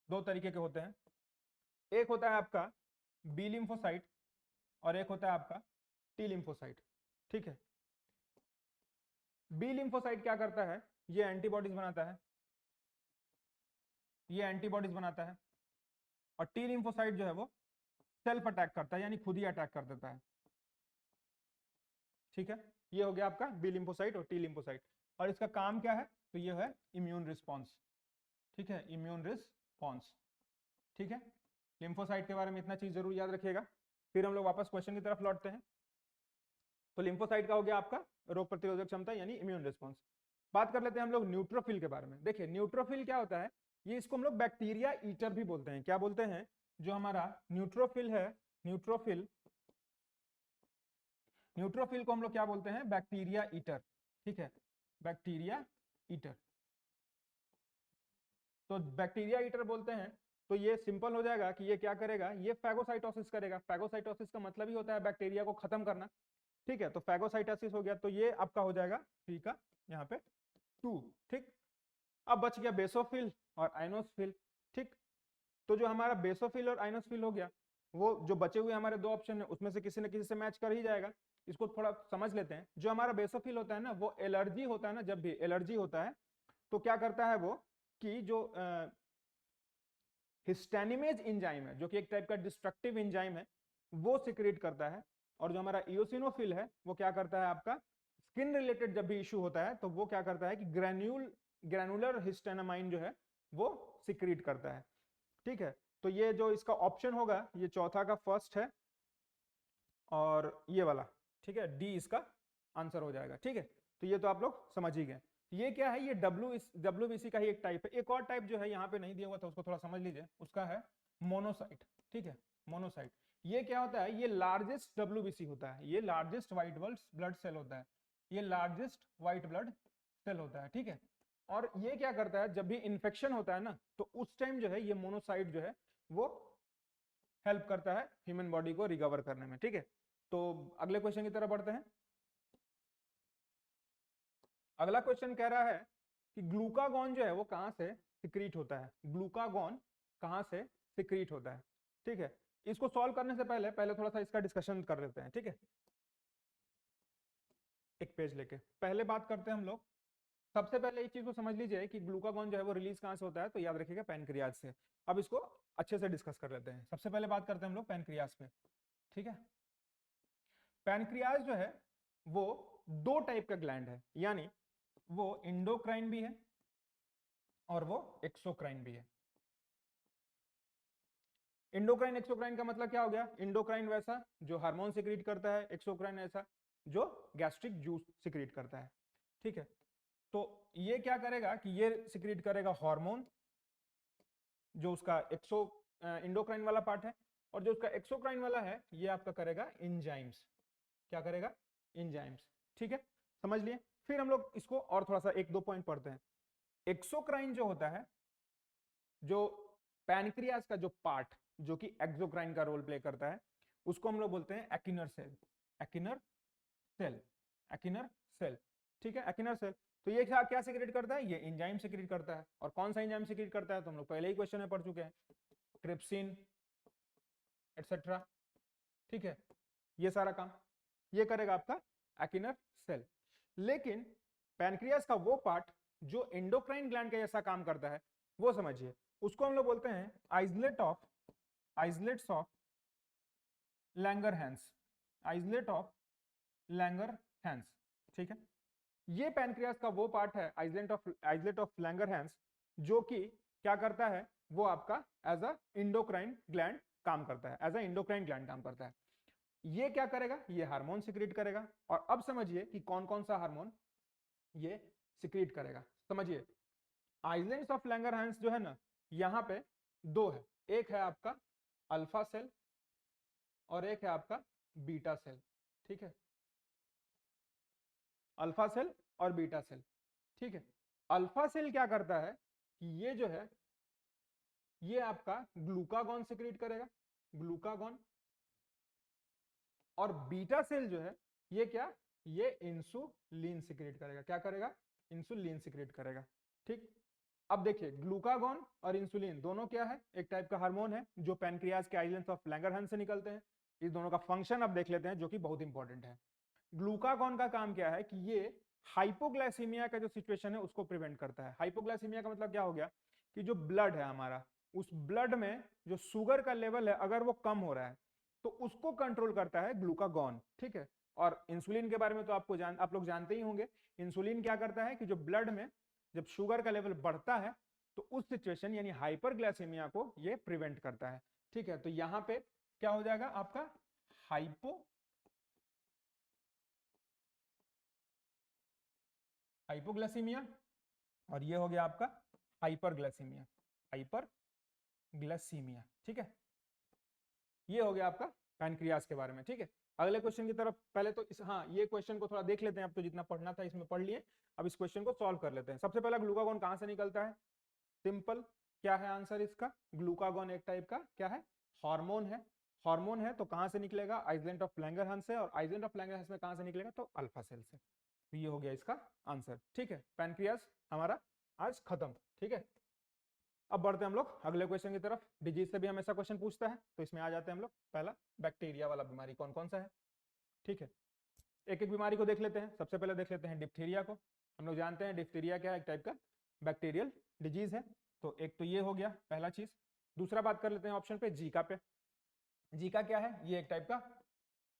दो तरीके के होते हैं। एक होता है आपका बी लिम्फोसाइट, और एक होता है आपका टी लिम्फोसाइट। ठीक है, बी लिम्फोसाइट क्या करता है, ये एंटीबॉडीज बनाता है, ये एंटीबॉडीज बनाता है, और टी लिम्फोसाइट जो है वो सेल्फ अटैक करता है, यानी खुद ही अटैक कर देता है। ठीक है, ये हो गया आपका बी लिम्फोसाइट और टी लिम्फोसाइट। और इसका काम क्या है, तो ये है इम्यून रिस्पॉन्स। ठीक है, इम्यून रिस्पॉन्स। ठीक है, लिम्फोसाइट के बारे में इतना चीज जरूर याद रखिएगा। फिर हम लोग वापस क्वेश्चन की तरफ लौटते हैं। तो लिम्फोसाइट का हो गया आपका रोग प्रतिरोधक क्षमता यानी इम्यून रिस्पॉन्स। बात कर लेते हैं हम लोग न्यूट्रोफिल के बारे में। देखिए न्यूट्रोफिल क्या होता है, ये इसको हम लोग बैक्टीरिया ईटर भी बोलते हैं। क्या बोलते हैं, जो हमारा न्यूट्रोफिल है, न्यूट्रोफिल, न्यूट्रोफिल को हम लोग क्या बोलते हैं, बैक्टीरिया ईटर। ठीक है, बैक्टीरिया ईटर। तो बैक्टीरिया ईटर बोलते हैं, तो ये सिंपल हो जाएगा कि ये क्या करेगा, ये फैगोसाइटोसिस करेगा। फैगोसाइटोसिस का मतलब ही होता है बैक्टीरिया को खत्म करना। ठीक है, तो फैगोसाइटोसिस हो गया, तो ये आपका हो जाएगा 3 का यहाँ पे 2। ठीक, अब बच गया बेसोफिल और आइनोसफिल। ठीक, तो जो हमारा बेसोफिल और आइनोसफिल हो गया, वो जो बचे हुए हमारे 2 ऑप्शन है उसमें से किसी न किसी से मैच कर ही जाएगा। इसको थोड़ा समझ लेते हैं। जो हमारा बेसोफिल होता है ना, वो एलर्जी होता है ना, जब भी एलर्जी होता है तो क्या करता है वो, कि जो हिस्टैनिमेज एंजाइम है, जो कि एक टाइप का डिस्ट्रक्टिव एंजाइम है, वो सिक्रेट करता है। और जो हमारा इओसिनोफिल है वो क्या करता है, आपका स्किन रिलेटेड जब भी इश्यू होता है तो वो क्या करता है कि ग्रैनुलर हिस्टेनामाइन जो है वो सिक्रेट करता है। ठीक है, तो ये जो इसका ऑप्शन होगा, ये चौथा का फर्स्ट है और ये वाला। ठीक है, डी इसका आंसर हो जाएगा। ठीक है, तो ये तो आप लोग समझ ही गए। ये क्या है, ये डब्ल्यूबीसी का ही एक टाइप है। एक और टाइप जो है यहाँ पे नहीं दिया हुआ था, उसको थोड़ा समझ लीजिए, उसका है मोनोसाइट। ठीक है, मोनोसाइट। ये क्या होता है, ये लार्जेस्ट डब्ल्यूबीसी होता है, ये लार्जेस्ट व्हाइट ब्लड सेल होता है, ये लार्जेस्ट व्हाइट ब्लड सेल होता है। ठीक है, और ये क्या करता है, जब भी इंफेक्शन होता है ना, तो उस टाइम जो है ये मोनोसाइट जो है वो हेल्प करता है ह्यूमन बॉडी को रिकवर करने में। ठीक है, तो अगले क्वेश्चन की तरफ बढ़ते हैं। अगला क्वेश्चन कह रहा है कि ग्लूकागॉन जो है वो कहां से सिक्रीट होता है, ग्लूकागॉन कहां से सिक्रीट होता है। ठीक है, इसको सॉल्व करने से पहले पहले थोड़ा सा इसका डिस्कशन कर लेते हैं। ठीक है, एक पेज लेके पहले बात करते हैं हम लोग। सबसे पहले एक चीज को समझ लीजिए कि ग्लूकागॉन जो है वो रिलीज कहां से होता है, तो याद रखिएगा पैनक्रियाज से। अब इसको अच्छे से डिस्कस कर लेते हैं। सबसे पहले बात करते हैं हम लोग पैनक्रियाज पे। ठीक है, पैनक्रियाज जो है वो 2 टाइप का ग्लैंड है, यानी वो इंडोक्राइन भी है और वो एक्सोक्राइन भी है। इंडोक्राइन एक्सोक्राइन का मतलब क्या हो गया, इंडोक्राइन वैसा जो हार्मोन सिक्रीट करता है, एक्सोक्राइन ऐसा जो गैस्ट्रिक जूस सिक्रीट करता है। ठीक है, तो ये क्या करेगा कि ये सिक्रीट करेगा हार्मोन, जो उसका इंडोक्राइन वाला पार्ट है, और जो उसका एक्सोक्राइन वाला है ये आपका करेगा एंजाइम्स। क्या करेगा, एंजाइम्स। ठीक है, समझ लिए। फिर हम लोग इसको और थोड़ा सा 1-2 पॉइंट पढ़ते हैं। एक्सोक्राइन जो होता है, जो पैनक्रियाज का जो पार्ट जो कि एक्सोक्राइन का रोल प्ले करता है, उसको हम लोग बोलते हैं acinar cell. Acinar cell, acinar cell. ठीक है, एकिनर सेल। तो ये क्या क्या सिक्रेट करता है, ये एंजाइम सिक्रेट करता है। और कौन सा एंजाइम सिक्रेट करता है, तो हम लोग पहले ही क्वेश्चन में पढ़ चुके हैं, ट्रिप्सिन एटसेट्रा। ठीक है, ये सारा काम ये करेगा आपका एकिनर सेल। लेकिन पैनक्रियाज का वो पार्ट जो एंडोक्राइन ग्लैंड का जैसा काम करता है, वो समझिए, उसको हम लोग बोलते हैं islets of Langerhans, islet of Langerhans. ठीक है, ये पैनक्रियाज का वो पार्ट है आइसलेट ऑफ लैंगरहैंस, जो कि क्या करता है, वो आपका एज अ इंडोक्राइन ग्लैंड काम करता है, एज अ इंडोक्राइन ग्लैंड काम करता है। ये क्या करेगा, ये हार्मोन सिक्रीट करेगा। और अब समझिए कि कौन कौन सा हार्मोन ये सिक्रीट करेगा। समझिए, आइसलैंड्स ऑफ लैंगरहैंस जो है ना, यहां पे 2 है, एक है आपका अल्फा सेल और एक है आपका बीटा सेल। ठीक है, अल्फा सेल और बीटा सेल। ठीक है, अल्फा सेल क्या करता है कि ये जो है ये आपका ग्लूकागॉन सिक्रीट करेगा, ग्लूकागॉन। और बीटा सेल जो है ये क्या, ये इंसुलिन सिक्रेट करेगा। क्या करेगा, इंसुलिन सिक्रेट करेगा। ठीक, अब देखिए ग्लूकागॉन और इंसुलिन दोनों क्या है, एक टाइप का हार्मोन है जो पैनक्रियाज के आइसलैंड्स ऑफ लैंगरहैंस से निकलते हैं। इस दोनों का फंक्शन अब देख लेते हैं जो कि बहुत इंपॉर्टेंट है। ग्लूकागॉन का काम क्या है कि ये हाइपोग्लाइसीमिया का जो सिचुएशन है उसको प्रिवेंट करता है। हाइपोग्लाइसीमिया का मतलब क्या हो गया कि जो ब्लड है हमारा, उस ब्लड में जो शुगर का लेवल है अगर वो कम हो रहा है तो उसको कंट्रोल करता है ग्लूकागॉन, ठीक है। और इंसुलिन के बारे में तो आप लोग जानते ही होंगे। इंसुलिन क्या करता है कि जो ब्लड में जब शुगर का लेवल बढ़ता है तो उस सिचुएशन यानी हाइपरग्लाइसीमिया को ये प्रिवेंट करता है, ठीक है। तो यहां पे क्या हो जाएगा आपका हाइपोग्लाइसीमिया, और ये हो गया आपका हाइपरग्लाइसीमिया, हाइपरग्लाइसीमिया, ठीक है। ये हो गया आपका पैनक्रियास के बारे में, ठीक है। अगले क्वेश्चन की तरफ पहले तो हाँ ये क्वेश्चन को थोड़ा देख लेते हैं। अब तो जितना पढ़ना था इसमें पढ़ लिए, अब इस क्वेश्चन को सॉल्व कर लेते हैं। सबसे पहला ग्लूकागॉन कहां से निकलता है? सिंपल, क्या है आंसर इसका? ग्लूकागॉन एक टाइप का क्या है? हार्मोन है। हार्मोन है तो कहां से निकलेगा? आइसलैंड ऑफ लैंगरहंस से, और आइसलैंड ऑफ लैंगरहंस में कहां से निकलेगा? तो अल्फा सेल से। तो ये हो गया इसका आंसर, ठीक है। पैनक्रियास हमारा आज खत्म, ठीक है। अब बढ़ते हैं हम लोग अगले क्वेश्चन की तरफ। डिजीज से भी हमेशा क्वेश्चन पूछता है तो इसमें आ जाते हैं हम लोग। पहला, बैक्टीरिया वाला बीमारी कौन कौन सा है, ठीक है। एक एक बीमारी को देख लेते हैं। सबसे पहले देख लेते हैं डिप्थीरिया को। हम लोग जानते हैं डिप्थीरिया क्या है? एक टाइप का बैक्टीरियल डिजीज है। तो एक तो ये हो गया पहला चीज। दूसरा बात कर लेते हैं ऑप्शन पे जीका पे। जीका क्या है? ये एक टाइप का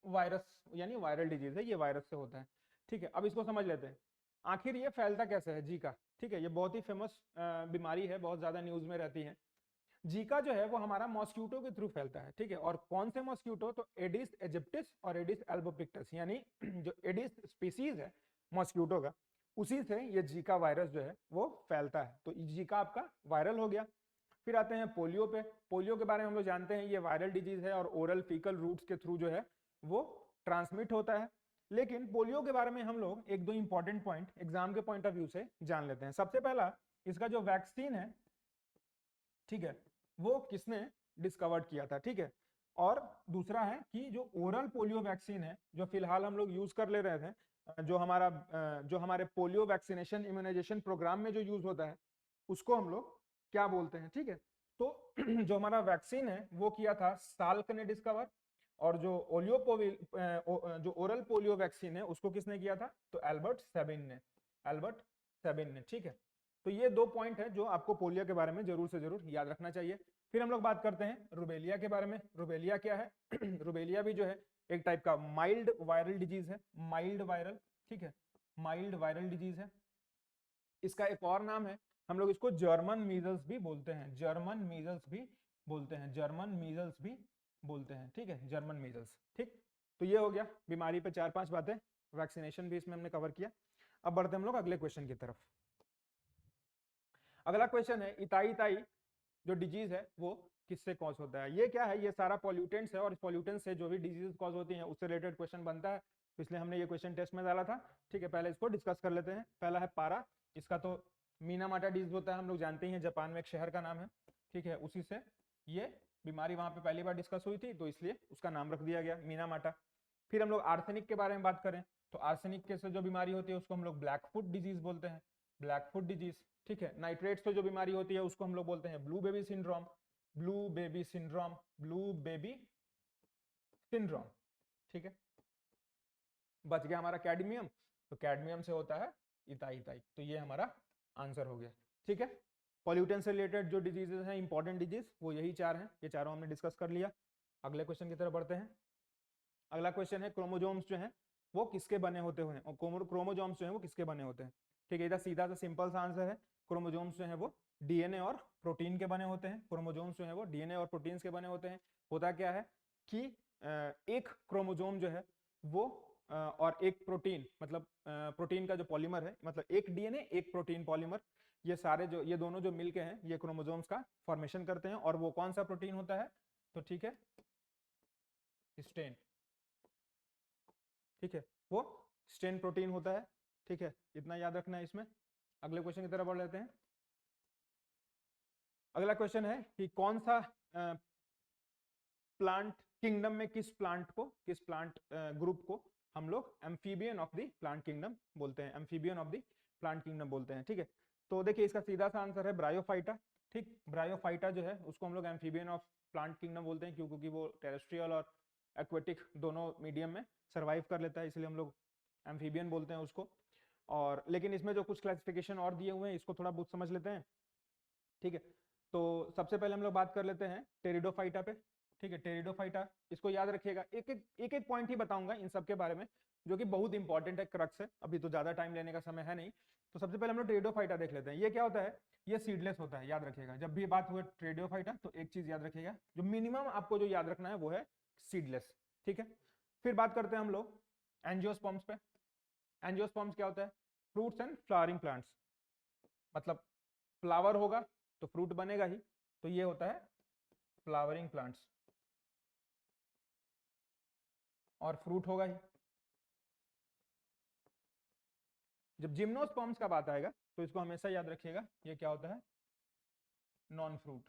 वायरस यानी वायरल डिजीज है, ये वायरस से होता है, ठीक है। अब इसको समझ लेते हैं आखिर ये फैलता कैसे है जीका, ठीक है। ये बहुत ही फेमस बीमारी है, बहुत ज्यादा न्यूज में रहती है। जीका जो है वो हमारा मॉस्क्यूटो के थ्रू फैलता है, ठीक है। और कौन से मॉस्क्यूटो? तो एडिस इजिप्टिस और एडिस एल्बोपिक्टस, यानी जो एडिस स्पीसीज है मॉस्क्यूटो का, उसी से ये जीका वायरस जो है वो फैलता है। तो जीका आपका वायरल हो गया। फिर आते हैं पोलियो पे। पोलियो के बारे में हम लोग जानते हैं ये वायरल डिजीज है और ओरल फीकल रूट्स के थ्रू जो है वो ट्रांसमिट होता है। लेकिन पोलियो के बारे में हम लोग एक दो इंपॉर्टेंट पॉइंट एग्जाम के पॉइंट ऑफ व्यू से जान लेते हैं। सबसे पहला, इसका जो वैक्सीन है, ठीक है, वो किसने डिस्कवर्ड किया था, ठीक है। और दूसरा है कि जो ओरल पोलियो वैक्सीन है जो फिलहाल हम लोग यूज कर ले रहे थे, जो हमारे पोलियो वैक्सीनेशन इम्यूनाइजेशन प्रोग्राम में जो यूज होता है उसको हम लोग क्या बोलते हैं, ठीक है। तो जो हमारा वैक्सीन है वो किया था साल्क ने डिस्कवर, और जो जो ओरल पोलियो वैक्सीन है उसको किसने किया था? तो एल्बर्ट सेबिन ने, ठीक है। तो ये दो पॉइंट है जो आपको पोलियो के बारे में जरूर से जरूर याद रखना चाहिए। फिर हम लोग बात करते हैं रुबेलिया के बारे में। रुबेलिया क्या है? रुबेलिया भी जो है एक टाइप का माइल्ड वायरल डिजीज है, माइल्ड वायरल, ठीक है, माइल्ड वायरल डिजीज है। इसका एक और नाम है, हम लोग इसको जर्मन मीजल्स भी बोलते हैं, जर्मन मीजल्स भी बोलते हैं, जर्मन मीजल्स भी बोलते हैं, ठीक है, जर्मन मीजल्स, ठीक। तो ये हो गया बीमारी पे 4-5 बातें। वैक्सीनेशन भी इसमें हमने कवर किया। अब बढ़ते हम लोग अगले क्वेश्चन की तरफ। अगला क्वेश्चन है इताई इताई जो डिजीज है वो किससे कॉज होता है? ये क्या है? ये सारा पॉल्यूटेंट्स है, और इस पॉल्यूटेंट से जो भी डिजीज कॉज होती हैं उससे रिलेटेड क्वेश्चन बनता है। तो इसलिए हमने ये क्वेश्चन टेस्ट में डाला था, ठीक है। पहले इसको डिस्कस कर लेते हैं। पहला है पारा। इसका तो मीनामाटा डिजीज होता है, हम लोग जानते ही हैं, जापान में एक शहर का नाम है, ठीक है। उसी से ये बीमारी वहां पे पहली बार डिस्कस हुई थी तो इसलिए उसका नाम रख दिया गया मीनामाटा। फिर हम लोग आर्सेनिक के बारे में बात करें तो आर्सेनिक के से जो बीमारी होती है उसको हम लोग ब्लैक फुट डिजीज बोलते हैं, ब्लैक फुट डिजीज, ठीक है। नाइट्रेट से जो बीमारी होती है उसको हम लोग बोलते हैं blue baby syndrome, blue baby syndrome, blue baby syndrome, ठीक है। बच गया हमारा कैडमियम, तो कैडमियम से होता है इताई इताई। तो ये हमारा आंसर हो गया, ठीक है। पॉल्यूटेंट से रिलेटेड जो डिजीजेस हैं इंपॉर्टेंट डिजीज वो यही 4 हैं, ये चारों हमने डिस्कस कर लिया। अगले क्वेश्चन की तरफ बढ़ते हैं। अगला क्वेश्चन है क्रोमोजोम्स जो हैं वो किसके बने होते हैं, और क्रोमोजोम्स जो हैं वो किसके बने होते हैं, ठीक है। इधर सीधा सा सिंपल सा आंसर है, क्रोमोजोम्स जो है वो डीएनए और प्रोटीन के बने होते हैं। क्रोमोजोम्स जो है वो डीएनए और प्रोटीन्स के बने होते हैं। होता क्या है कि एक क्रोमोजोम जो है वो और एक प्रोटीन, मतलब प्रोटीन का जो पॉलीमर है, मतलब एक डीएनए एक प्रोटीन पॉलीमर, ये दोनों जो मिलके हैं ये क्रोमोजोम्स का फॉर्मेशन करते हैं। और वो कौन सा प्रोटीन होता है? तो ठीक है, हिस्टेन, ठीक है, वो स्टेन प्रोटीन होता है, ठीक है। इतना याद रखना है इसमें। अगले क्वेश्चन की तरफ बढ़ लेते हैं। अगला क्वेश्चन है कि कौन सा प्लांट किंगडम में किस प्लांट ग्रुप को हम लोग amphibian of the plant kingdom बोलते हैं, amphibian of the plant kingdom बोलते हैं, ठीक है। तो देखिए इसका सीधा सा आंसर है ब्रायोफाइटा, ठीक। ब्रायोफाइटा जो है उसको हम लोग एम्फीबियन ऑफ प्लांट किंगडम बोलते हैं क्योंकि वो टेरेस्ट्रियल और एक्वेटिक दोनों मीडियम में सर्वाइव कर लेता है, इसलिए हम लोग एम्फीबियन बोलते हैं उसको। और लेकिन इसमें जो कुछ क्लासिफिकेशन और दिए हुए हैं इसको थोड़ा बहुत समझ लेते हैं, ठीक है। तो सबसे पहले हम लोग बात कर लेते हैं टेरिडोफाइटा पे, ठीक है। टेरिडोफाइटा, इसको याद रखिएगा, एक पॉइंट ही बताऊंगा इन सब के बारे में जो कि बहुत इंपॉर्टेंट है, क्रक्स है, अभी तो ज्यादा टाइम लेने का समय है नहीं। तो सबसे पहले हम लोग टेरिडोफाइटा देख लेते हैं। ये क्या होता है, ये सीडलेस होता है, याद रखिएगा। जब भी बात हुए टेरिडोफाइटा तो एक चीज याद रखिएगा, जो मिनिमम आपको जो याद रखना है वो है सीडलेस, ठीक है। फिर बात करते हैं हम लोग एंजियोस्पर्म्स पे। एंजियोस्पर्म्स क्या होता है, फ्रूट्स एंड फ्लावरिंग प्लांट्स, मतलब फ्लावर होगा तो फ्रूट बनेगा ही, तो ये होता है फ्लावरिंग प्लांट्स, और फ्रूट होगा ही। जब जिम्नोस्पर्म्स का बात आएगा तो इसको हमेशा याद रखिएगा, ये क्या होता है, नॉन फ्रूट,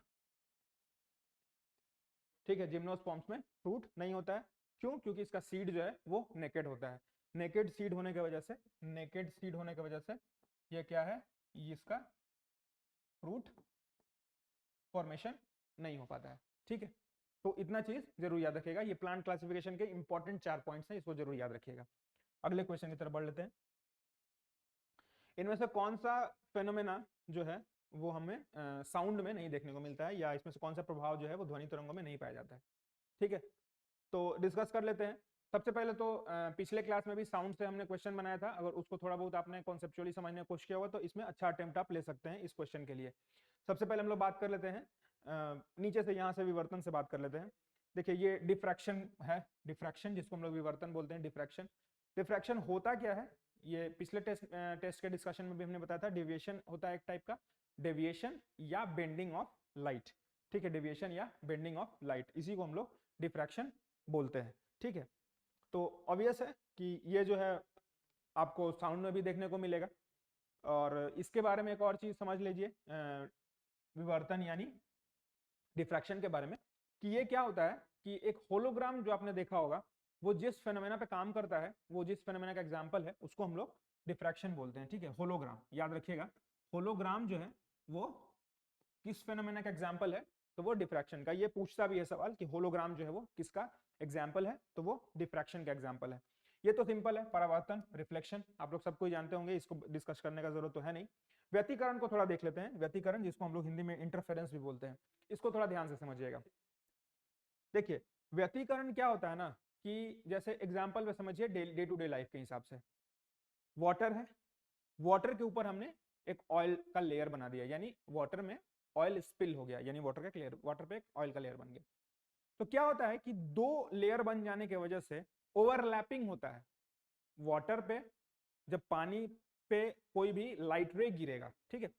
ठीक है। जिम्नोस्पर्म्स में फ्रूट नहीं होता है, क्यों, क्योंकि इसका सीड जो है वो नेकेड होता है। नेकेड सीड होने की वजह से, नेकेड सीड होने की वजह से ये क्या है, इसका फ्रूट फॉर्मेशन नहीं हो पाता है, ठीक है। तो इतना चीज जरूर याद रखिएगा, ये प्लांट क्लासिफिकेशन के इंपॉर्टेंट 4 पॉइंट्स हैं, इसको जरूर याद रखिएगा। अगले क्वेश्चन की तरफ बढ़ लेते हैं। इनमें से कौन सा फेनोमेना जो है वो हमें साउंड में नहीं देखने को मिलता है, या इसमें से कौन सा प्रभाव जो है वो ध्वनि तरंगों में नहीं पाया जाता है, ठीक है। तो डिस्कस कर लेते हैं। सबसे पहले तो पिछले क्लास में भी साउंड से हमने क्वेश्चन बनाया था, अगर उसको थोड़ा बहुत आपने कॉन्सेप्चुअली समझने की कोशिश किया होगा तो इसमें अच्छा अटेम्प्ट आप ले सकते हैं इस क्वेश्चन के लिए। सबसे पहले हम लोग बात कर लेते हैं नीचे से, यहाँ से विवर्तन से बात कर लेते हैं। देखिए ये डिफ्रैक्शन है, डिफ्रैक्शन जिसको हम लोग विवर्तन बोलते हैं, डिफ्रैक्शन। डिफ्रैक्शन होता क्या है, ये पिछले टेस्ट के डिस्कशन में भी हमने बताया था, डेविएशन होता है एक टाइप का, डेविएशन या बेंडिंग ऑफ लाइट, ठीक है। डेविएशन या बेंडिंग ऑफ लाइट, इसी को हम लोग डिफ्रैक्शन बोलते हैं, ठीक है। तो ऑब्वियस है कि ये जो है आपको साउंड में भी देखने को मिलेगा। और इसके बारे में एक और चीज समझ लीजिए विवर्तन यानी डिफ्रैक्शन के बारे में, कि ये क्या होता है कि एक होलोग्राम जो आपने देखा होगा, वो जिस फेनोमेना पे काम करता है, वो जिस फेनोमेना का एग्जांपल है उसको हम लोग डिफ्रैक्शन बोलते हैं, ठीक है। होलोग्राम याद रखिएगा, होलोग्राम जो है वो किस फेनोमेना का एग्जांपल है, तो वो डिफ्रैक्शन का। ये पूछता भी है सवाल कि होलोग्राम जो है वो किसका एग्जांपल है, तो वो डिफ्रैक्शन का एग्जांपल है। ये तो सिंपल है, परावर्तन, रिफ्लेक्शन आप लोग सबको जानते होंगे, इसको डिस्कस करने का जरूरत तो है नहीं। व्यतिकरण को थोड़ा देख लेते हैं। व्यतिकरण जिसको हम लोग हिंदी में इंटरफेरेंस भी बोलते हैं, इसको थोड़ा ध्यान से समझिएगा। देखिए व्यतिकरण क्या होता है ना, कि जैसे एग्जांपल में समझिए डे टू डे लाइफ के हिसाब से, वाटर है, वाटर के ऊपर हमने एक ऑयल का लेयर बना दिया, यानी वाटर में ऑयल स्पिल हो गया, यानी वाटर का लेयर, वाटर पे एक ऑयल का लेयर बन गया। तो क्या होता है कि 2 लेयर बन जाने की वजह से ओवरलैपिंग होता है वाटर पे। जब पानी पे कोई भी लाइट रे गिरेगा, ठीक है,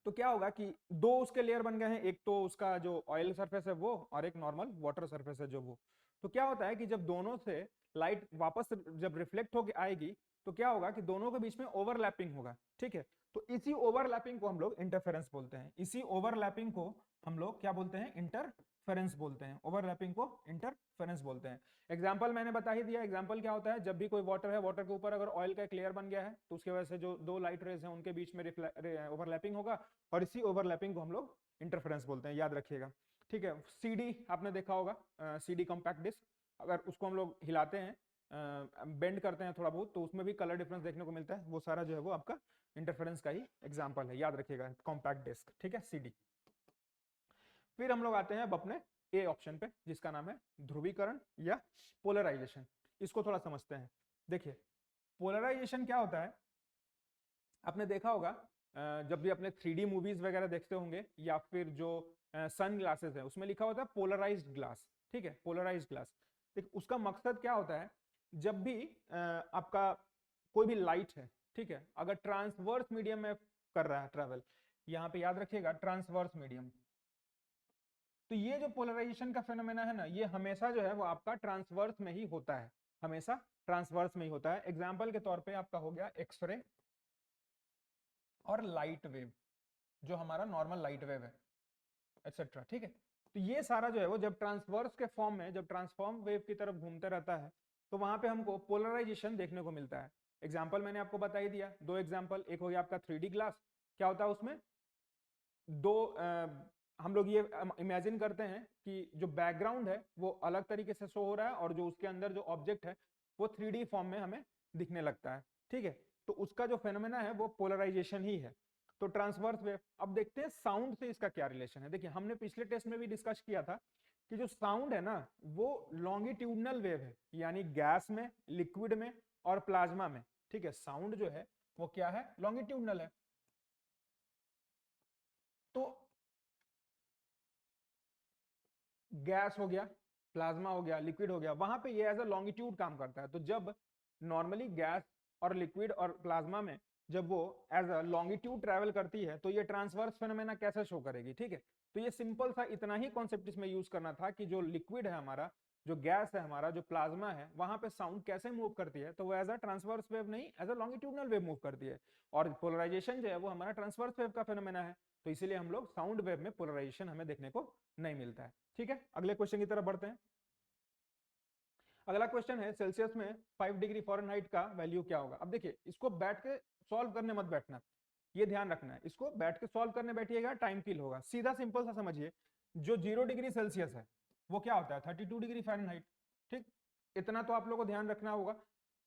तो क्या होगा कि 2 उसके लेयर बन गए हैं, एक तो उसका जो ऑयल सरफेस है वो, और एक नॉर्मल वाटर सरफेस है जो वो। तो क्या होता है कि जब दोनों से लाइट वापस जब रिफ्लेक्ट होकर आएगी तो क्या होगा कि दोनों के बीच में ओवरलैपिंग होगा, ठीक है। तो इसी ओवरलैपिंग को हम लोग इंटरफेरेंस बोलते हैं, इसी ओवरलैपिंग को हम लोग क्या बोलते हैं, इंटरफेरेंस बोलते हैं। ओवरलैपिंग को इंटरफेरेंस बोलते हैं। एग्जाम्पल मैंने बता ही दिया, एग्जाम्पल क्या होता है, जब भी कोई वाटर है, वाटर के ऊपर अगर ऑयल का एक लेयर बन गया है तो उसकी वजह से जो 2 लाइट रेज हैं उनके बीच में ओवरलैपिंग होगा, और इसी ओवरलैपिंग को हम लोग इंटरफेरेंस बोलते हैं, याद रखिएगा, ठीक है। सीडी आपने देखा होगा, सीडी कॉम्पैक्ट डिस्क, अगर उसको हम लोग हिलाते हैं, बेंड करते हैं थोड़ा बहुत, तो उसमें भी कलर डिफरेंस देखने को मिलता है, वो सारा जो है वो आपका इंटरफेरेंस का ही एग्जांपल है, याद रखिएगा, कॉम्पैक्ट डिस्क, ठीक है, सीडी। फिर हम लोग आते हैं अब अपने ए ऑप्शन पे, जिसका नाम है ध्रुवीकरण या पोलराइजेशन। इसको थोड़ा समझते हैं। देखिए पोलराइजेशन क्या होता है, आपने देखा होगा जब भी अपने 3D मूवीज वगैरह देखते होंगे, या फिर जो सन ग्लासेस है उसमें लिखा होता है पोलराइज्ड ग्लास, ठीक है, पोलराइज्ड ग्लास। देखिए उसका मकसद क्या होता है, जब भी आपका कोई भी लाइट है, ठीक है, अगर ट्रांसवर्स मीडियम में कर रहा है ट्रेवल, यहाँ पे याद रखिएगा ट्रांसवर्स मीडियम, तो ये जो पोलराइजेशन का फेनोमेना है ना, ये हमेशा जो है वो आपका ट्रांसवर्स में ही होता है, हमेशा ट्रांसवर्स में ही होता है। एग्जाम्पल के तौर पे आपका हो गया एक्सरे और लाइट वेव, जो हमारा नॉर्मल लाइट वेव है, एक्सेट्रा, ठीक है। तो ये सारा जो है वो जब ट्रांसवर्स के फॉर्म में, जब ट्रांसफॉर्म वेव की तरफ घूमते रहता है, तो वहां पे हमको पोलराइजेशन देखने को मिलता है। एग्जाम्पल मैंने आपको बता ही दिया, 2 एग्जाम्पल, एक हो गया आपका 3D ग्लास, क्या होता है उसमें 2 हम लोग ये इमेजिन करते हैं कि जो बैकग्राउंड है वो अलग तरीके से शो हो रहा है और जो उसके अंदर जो ऑब्जेक्ट है वो 3D फॉर्म में हमें दिखने लगता है, ठीक है। तो उसका जो फेनोमेना है वो पोलराइजेशन ही है। तो ट्रांसवर्स वेव, अब देखते हैं साउंड से इसका क्या रिलेशन है। देखिए हमने पिछले टेस्ट में भी डिस्कस किया था कि जो साउंड है ना वो लॉन्गिट्यूडनल वेव है, यानी गैस में, लिक्विड में और प्लाज्मा में, ठीक है। साउंड जो है वो क्या है, लॉन्गिट्यूडनल है। तो गैस हो गया, प्लाज्मा हो गया, लिक्विड हो गया, वहां पे ये एज अ लॉन्गिट्यूड काम करता है। तो जब नॉर्मली गैस और लिक्विड और प्लाज्मा में जब वो एज अ लॉन्गिट्यूड ट्रैवल करती है तो ये ट्रांसवर्स फेनोमेना कैसे शो करेगी, ठीक है। तो ये सिंपल सा इतना ही कॉन्सेप्ट इसमें यूज करना था कि जो लिक्विड है हमारा, जो गैस है हमारा, जो प्लाज्मा है, वहां पे साउंड कैसे मूव करती है, तो वो एज अ ट्रांसवर्स वेव नहीं, as a longitudinal wave move करती है। और पोलराइजेशन जो है वो हमारा ट्रांसवर्स वेव का फेनोमेना है, तो इसीलिए हम लोग साउंड वेव में पोलराइजेशन हमें देखने को नहीं मिलता है, ठीक है। अगले क्वेश्चन की तरफ बढ़ते हैं। अगला क्वेश्चन है सेल्सियस में 5 डिग्री फ़ारेनहाइट का वैल्यू क्या होगा। अब देखिए इसको बैठ के सॉल्व करने मत बैठना, ये ध्यान रखना है। इसको बैठ के सॉल्व करने बैठिएगा टाइम किल होगा। सीधा सिंपल सा समझिए, जो 0 डिग्री सेल्सियस है वो क्या होता है, 32 डिग्री फ़ारेनहाइट, ठीक। इतना तो आप लोगों को ध्यान रखना होगा।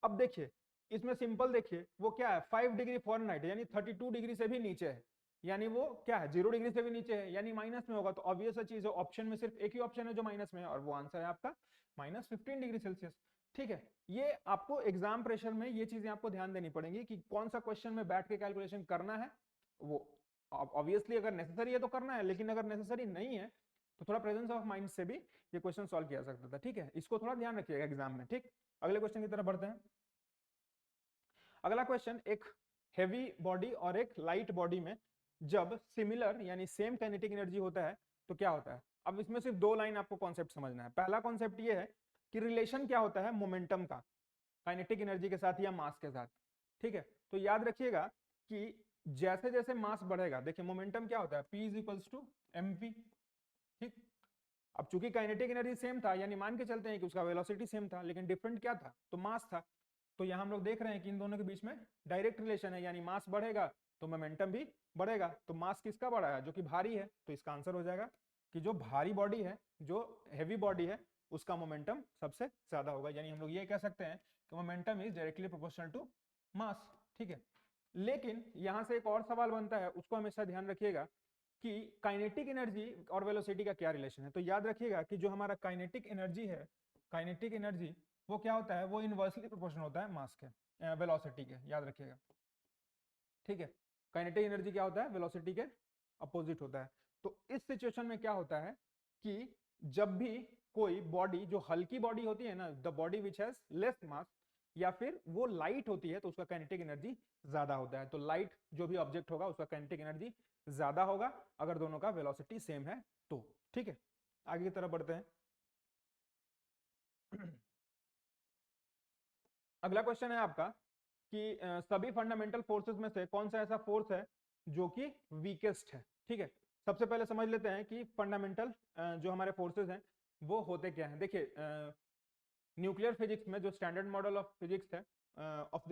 अब देखिए इसमें सिंपल देखिए वो क्या है, 5 डिग्री फ़ारेनहाइट यानी 32 डिग्री से भी नीचे है, यानी वो क्या है, 0 डिग्री से भी नीचे है, यानी माइनस में होगा। तो ऑब्वियस चीज है, ऑप्शन में सिर्फ एक ही ऑप्शन है जो माइनस में है और वो आंसर है आपका -15 डिग्री सेल्सियस, ठीक है। ये आपको एग्जाम प्रेशर में ये चीजें आपको ध्यान देनी पड़ेंगी कि कौन सा क्वेश्चन में बैठ के कैलकुलेशन करना है। वो ऑब्वियसली अगर नेसेसरी है तो करना है, लेकिन अगर नेसेसरी नहीं है तो थोड़ा प्रेजेंस ऑफ माइंड से भी ये क्वेश्चन सॉल्व किया जा सकता था, ठीक है। इसको थोड़ा ध्यान रखिएगा एग्जाम में, ठीक। अगले क्वेश्चन की तरफ बढ़ते हैं। अगला क्वेश्चन, एक हेवी बॉडी और एक लाइट बॉडी में जब सिमिलर यानी सेम काइनेटिक एनर्जी होता है तो क्या होता है। अब इसमें सिर्फ दो लाइन आपको कॉन्सेप्ट समझना है। पहला कॉन्सेप्ट ये है कि रिलेशन क्या होता है मोमेंटम का काइनेटिक एनर्जी के साथ या मास के साथ, ठीक है। तो याद रखिएगा कि जैसे जैसे मास बढ़ेगा, देखिए मोमेंटम क्या होता है, P is equals to mv, ठीक। अब चूंकि काइनेटिक एनर्जी सेम था, यानी मान के चलते हैं कि उसका वेलोसिटी सेम था, लेकिन डिफरेंट क्या था, तो मास था। तो यहां हम लोग देख रहे हैं कि इन दोनों के बीच में डायरेक्ट रिलेशन है, यानी मास बढ़ेगा तो मोमेंटम भी बढ़ेगा। तो मास किसका बढ़ा है, जो कि भारी है, तो इसका आंसर हो जाएगा कि जो भारी बॉडी है, जो हेवी बॉडी है, उसका मोमेंटम सबसे ज्यादा होगा। यानी हम लोग ये कह सकते हैं कि momentum is directly proportional to mass, ठीक है। लेकिन यहां से एक और सवाल बनता है, उसको हमेशा ध्यान रखिएगा कि काइनेटिक एनर्जी और वेलोसिटी का क्या रिलेशन है। तो याद रखिएगा कि जो हमारा काइनेटिक एनर्जी है, काइनेटिक एनर्जी वो क्या होता है, वो इनवर्सली प्रोपोर्शनल होता है मास के, वेलोसिटी के, याद रखिएगा, ठीक है। काइनेटिक एनर्जी क्या होता है, वेलोसिटी के अपोजिट होता है। तो इस सिचुएशन में क्या होता है कि जब भी कोई बॉडी जो हल्की बॉडी होती है ना, the body which has less मास, या फिर वो लाइट होती है तो उसका काइनेटिक एनर्जी ज्यादा होता है। तो लाइट जो भी ऑब्जेक्ट होगा उसका काइनेटिक एनर्जी ज्यादा होगा अगर दोनों का वेलोसिटी सेम है तो, ठीक है। आगे की तरफ बढ़ते हैं। अगला क्वेश्चन है आपका कि सभी फंडामेंटल फोर्सेस में से कौन सा ऐसा फोर्स है जो कि वीकेस्ट है, ठीक है। सबसे पहले समझ लेते हैं कि फंडामेंटल जो हमारे फोर्सेस हैं वो होते क्या हैं। देखिए न्यूक्लियर फिजिक्स में जो स्टैंडर्ड मॉडल ऑफ फिजिक्स है, ऑफ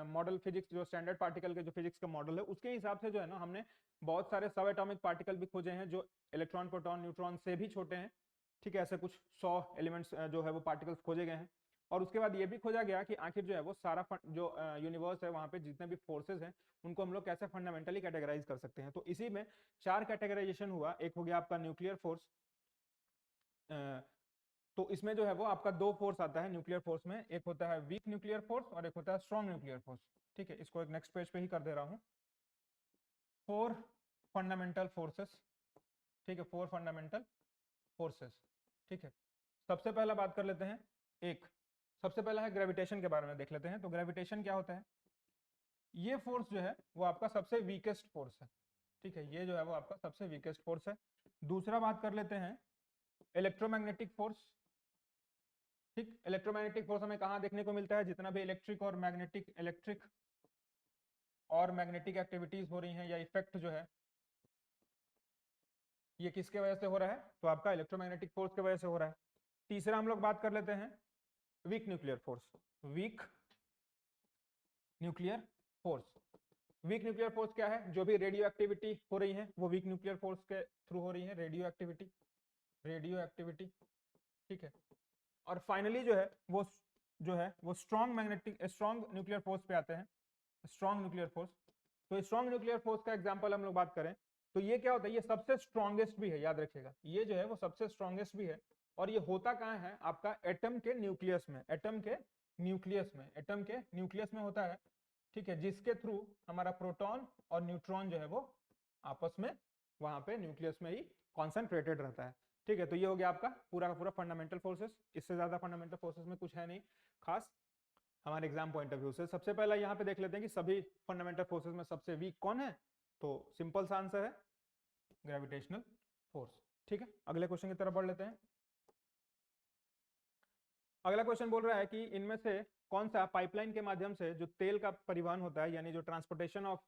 मॉडल फिजिक्स, जो स्टैंडर्ड पार्टिकल के जो फिजिक्स का मॉडल है, उसके हिसाब से जो है ना हमने बहुत सारे सब एटॉमिक पार्टिकल भी खोजे हैं जो इलेक्ट्रॉन, प्रोटॉन, न्यूट्रॉन से भी छोटे हैं, ठीक है। ऐसे कुछ 100 एलिमेंट्स जो है वो पार्टिकल्स खोजे गए हैं। और उसके बाद ये भी खोजा गया कि आखिर जो है वो सारा जो यूनिवर्स है वहां पे जितने भी फोर्सेस हैं उनको हम लोग कैसे फंडामेंटली कैटेगराइज कर सकते हैं। तो इसी में 4 कैटेगराइजेशन हुआ। एक हो गया आपका न्यूक्लियर फोर्स, तो इसमें जो है वो आपका दो फोर्स आता है न्यूक्लियर फोर्स में, एक होता है वीक न्यूक्लियर फोर्स और एक होता है स्ट्रॉन्ग न्यूक्लियर फोर्स, ठीक है। इसको एक नेक्स्ट पेज पे ही कर दे रहा हूँ। 4 फंडामेंटल फोर्सेस, ठीक है, 4 फंडामेंटल फोर्सेस, ठीक है। सबसे पहला बात कर लेते हैं, एक सबसे पहला है ग्रेविटेशन के बारे में देख लेते हैं। तो ग्रेविटेशन क्या होता है, ये फोर्स जो है वो आपका सबसे वीकेस्ट फोर्स है, ठीक है। ये जो है वो आपका सबसे वीकेस्ट फोर्स है। दूसरा बात कर लेते हैं इलेक्ट्रोमैग्नेटिक फोर्स, ठीक। इलेक्ट्रोमैग्नेटिक फोर्स हमें कहाँ देखने को मिलता है, जितना भी इलेक्ट्रिक और मैग्नेटिक एक्टिविटीज हो रही हैं या इफेक्ट जो है ये किसके वजह से हो रहा है, तो आपका इलेक्ट्रोमैग्नेटिक फोर्स की वजह से हो रहा है। तीसरा हम लोग बात कर लेते हैं weak nuclear force, weak nuclear force. Weak nuclear force क्या है? जो भी रेडियो एक्टिविटी हो रही है वो वीक न्यूक्लियर फोर्स के थ्रू हो रही है, रेडियो एक्टिविटी, ठीक है। और फाइनली जो है वो स्ट्रॉन्ग न्यूक्लियर फोर्स पे आते हैं, स्ट्रॉन्ग न्यूक्लियर फोर्स। तो स्ट्रॉन्ग न्यूक्लियर फोर्स का एग्जांपल हम लोग बात करें तो ये क्या होता है? ये सबसे स्ट्रॉन्गेस्ट भी है, याद रखिएगा, ये जो है वो सबसे स्ट्रॉन्गेस्ट भी है। और ये होता कहाँ है? आपका एटम के न्यूक्लियस में, एटम के न्यूक्लियस में होता है, ठीक है, जिसके थ्रू हमारा प्रोटॉन और न्यूट्रॉन जो है वो आपस में वहां पे न्यूक्लियस में ही कॉन्सेंट्रेटेड रहता है, ठीक है। तो ये हो गया आपका पूरा का पूरा फंडामेंटल फोर्सेस। इससे ज्यादा फंडामेंटल फोर्सेस में कुछ है नहीं खास हमारे एग्जाम पॉइंट ऑफ व्यू से। सबसे पहला यहाँ पे देख लेते हैं कि सभी फंडामेंटल फोर्सेस में सबसे वीक कौन है। तो सिंपल सा आंसर है ग्रेविटेशनल फोर्स, ठीक है। अगले क्वेश्चन की तरफ बढ़ लेते हैं। अगला क्वेश्चन बोल रहा है कि इनमें से कौन सा पाइपलाइन के माध्यम से जो तेल का परिवहन होता है, यानी जो transportation of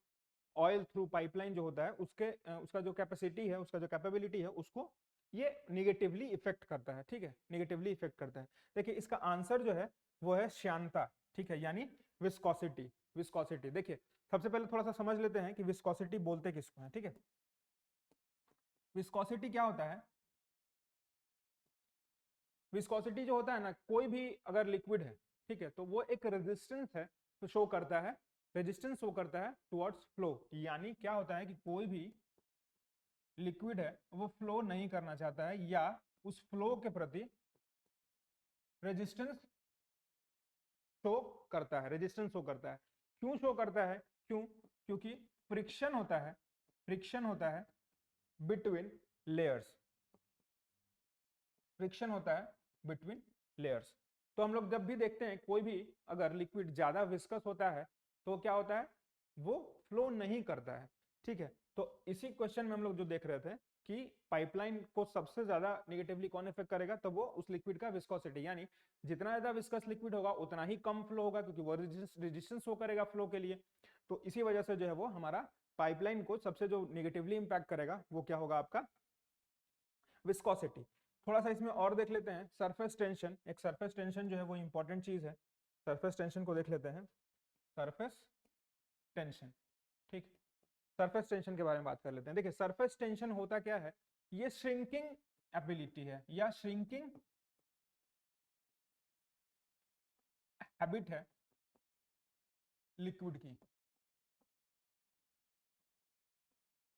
oil through pipeline जो होता है, उसका जो कैपेसिटी है, उसका जो कैपेबिलिटी है, उसको ये निगेटिवली इफेक्ट करता है, ठीक है, निगेटिवली इफेक्ट करता है। देखिए इसका आंसर जो है वो है श्यानता, ठीक है, यानी विस्कोसिटी। देखिए सबसे पहले थोड़ा सा समझ लेते हैं कि विस्कोसिटी बोलते किसको है, ठीक है। विस्कोसिटी क्या होता है? विस्कोसिटी जो होता है ना, कोई भी अगर लिक्विड है, ठीक है, तो वो एक रेजिस्टेंस है, तो शो करता है, रेजिस्टेंस शो करता है टुवर्ड्स फ्लो। यानी क्या होता है कि कोई भी लिक्विड है वो फ्लो नहीं करना चाहता है, या उस फ्लो के प्रति रेजिस्टेंस शो करता है, रेजिस्टेंस शो करता है। क्यों शो करता है? क्योंकि फ्रिक्शन होता है बिटवीन लेयर्स, फ्रिक्शन होता है बिटवीन लेयर्स। तो हम लोग जब भी देखते हैं कोई भी अगर लिक्विड ज्यादा विस्कस होता है तो क्या होता है? वो फ्लो नहीं करता है, ठीक है। तो इसी क्वेश्चन में हम लोग जो देख रहे थे कि पाइपलाइन को सबसे ज्यादा निगेटिवली कौन इफेक्ट करेगा, तो वो उस लिक्विड का विस्कोसिटी, यानी जितना ज्यादा विस्कस लिक्विड होगा उतना ही कम फ्लो होगा, क्योंकि वो रेजिस्टेंस शो करेगा फ्लो के लिए। तो इसी वजह से जो है वो हमारा पाइपलाइन को सबसे जो निगेटिवली इंपैक्ट करेगा वो क्या होगा? आपका विस्कोसिटी। थोड़ा सा इसमें और देख लेते हैं सरफेस टेंशन। एक सरफेस टेंशन जो है वो इंपॉर्टेंट चीज है, सरफेस टेंशन को देख लेते हैं। सरफेस टेंशन, ठीक, सरफेस टेंशन के बारे में बात कर लेते हैं। देखिए सरफेस टेंशन होता क्या है? ये श्रिंकिंग एबिलिटी है या श्रिंकिंग हैबिट है लिक्विड की।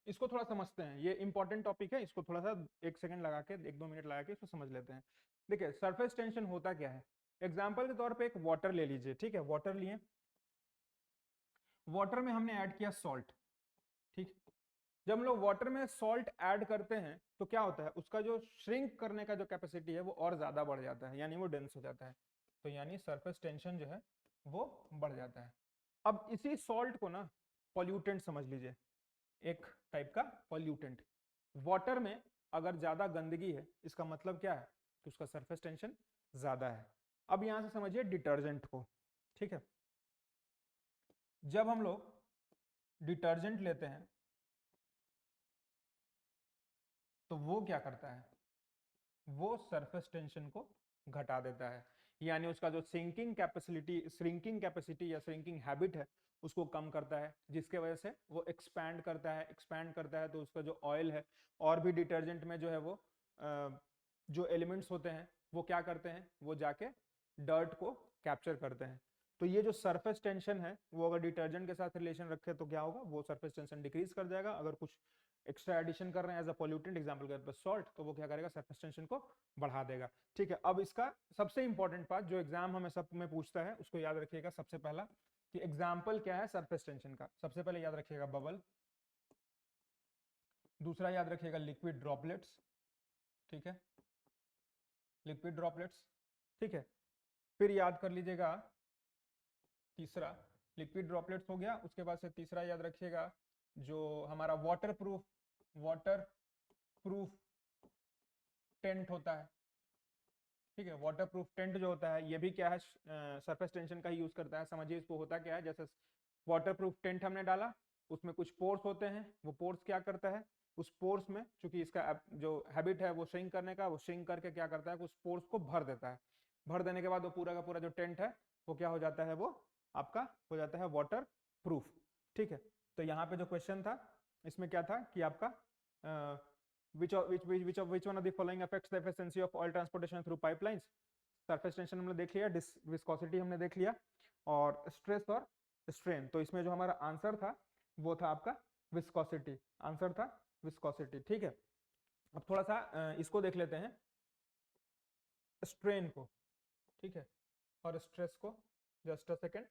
इसको थोड़ा समझते हैं, ये इंपॉर्टेंट टॉपिक है, इसको थोड़ा सा 1 सेकंड लगा के, 1-2 मिनट लगा के इसको समझ लेते हैं। देखिए सरफेस टेंशन होता क्या है? एग्जाम्पल के तौर पे एक वाटर ले लीजिए, ठीक है, वाटर लिए, वाटर में हमने ऐड किया सॉल्ट, ठीक। जब हम लोग वाटर में सॉल्ट ऐड करते हैं तो क्या होता है? उसका जो श्रिंक करने का जो कैपेसिटी है वो और ज्यादा बढ़ जाता है, यानी वो डेंस हो जाता है। तो यानी सरफेस टेंशन जो है वो बढ़ जाता है। अब इसी सॉल्ट को ना पॉल्यूटेंट समझ लीजिए, एक टाइप का पॉल्यूटेंट। वाटर में अगर ज्यादा गंदगी है, इसका मतलब क्या है? कि उसका सरफेस टेंशन ज्यादा है। अब यहां से समझिए डिटर्जेंट को, ठीक है। जब हम लोग डिटर्जेंट लेते हैं तो वो क्या करता है? वो सरफेस टेंशन को घटा देता है, यानी उसका जो श्रिंकिंग कैपेसिटी या श्रिंकिंग हैबिट है उसको कम करता है, जिसके वजह से वो एक्सपैंड करता है। तो उसका जो ऑयल है, और भी डिटर्जेंट में जो है वो जो एलिमेंट्स होते हैं वो क्या करते हैं? वो जाके डर्ट को कैप्चर करते हैं। तो ये जो सरफेस टेंशन है वो अगर डिटर्जेंट के साथ रिलेशन रखे तो क्या होगा? वो सरफेस टेंशन डिक्रीज कर जाएगा। अगर कुछ एक्स्ट्रा एडिशन कर रहे हैं एज अ पॉल्यूटेंट, एग्जांपल के तौर पर सॉल्ट, तो वो क्या करेगा? सरफेस टेंशन को बढ़ा देगा, ठीक है। अब इसका सबसे इंपॉर्टेंट पार्ट जो एग्जाम हमें सब में पूछता है उसको याद रखिएगा। सबसे पहला कि एग्जाम्पल क्या है सरफेस टेंशन का? सबसे पहले याद रखिएगा बबल, दूसरा याद रखिएगा लिक्विड ड्रॉपलेट्स, ठीक है, लिक्विड ड्रॉपलेट्स, ठीक है। फिर याद कर लीजिएगा तीसरा लिक्विड ड्रॉपलेट्स हो गया। उसके बाद से तीसरा याद रखिएगा जो हमारा वाटर प्रूफ टेंट होता है, ठीक है। वाटर प्रूफ टेंट जो होता है ये भी क्या है? सरफेस टेंशन का ही यूज करता है। समझिए इसको होता क्या है? जैसे वाटर प्रूफ टेंट हमने डाला, उसमें कुछ पोर्स होते हैं, वो पोर्स क्या करता है? उस पोर्स में चूंकि इसका जो हैबिट है वो श्रिंक करने का, वो श्रिंक करके क्या करता है? उस पोर्स को भर देता है। भर देने के बाद वो पूरा का पूरा जो टेंट है वो क्या हो जाता है? वो आपका हो जाता है वाटर प्रूफ, ठीक है। तो यहाँ पे जो क्वेश्चन था इसमें क्या था कि आपका which one of the following affects the efficiency of oil transportation through pipelines? Surface tension हमने देख लिया, विस्कोसिटी हमने देख लिया, और स्ट्रेस और स्ट्रेन। तो इसमें जो हमारा आंसर था वो था आपका विस्कोसिटी, आंसर था विस्कोसिटी। ठीक है, अब थोड़ा सा इसको देख लेते हैं, स्ट्रेन को, ठीक है, और स्ट्रेस को। जस्ट अ सेकेंड,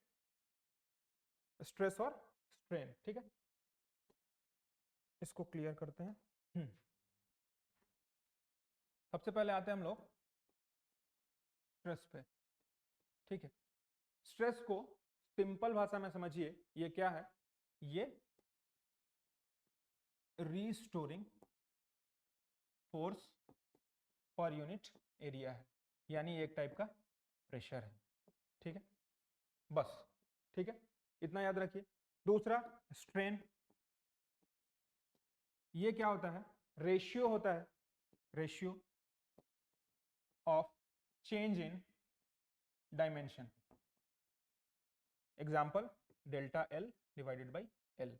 स्ट्रेस और स्ट्रेन, ठीक है, इसको क्लियर करते हैं। सबसे पहले आते हैं हम लोग स्ट्रेस पे। ठीक है, स्ट्रेस को सिंपल भाषा में समझिए, ये क्या है, ये restoring force per unit area है, यानी एक टाइप का प्रेशर है। ठीक है, बस, ठीक है, इतना याद रखिए। दूसरा स्ट्रेन, ये क्या होता है, रेशियो होता है, ratio of change in dimension. Example delta L divided by L,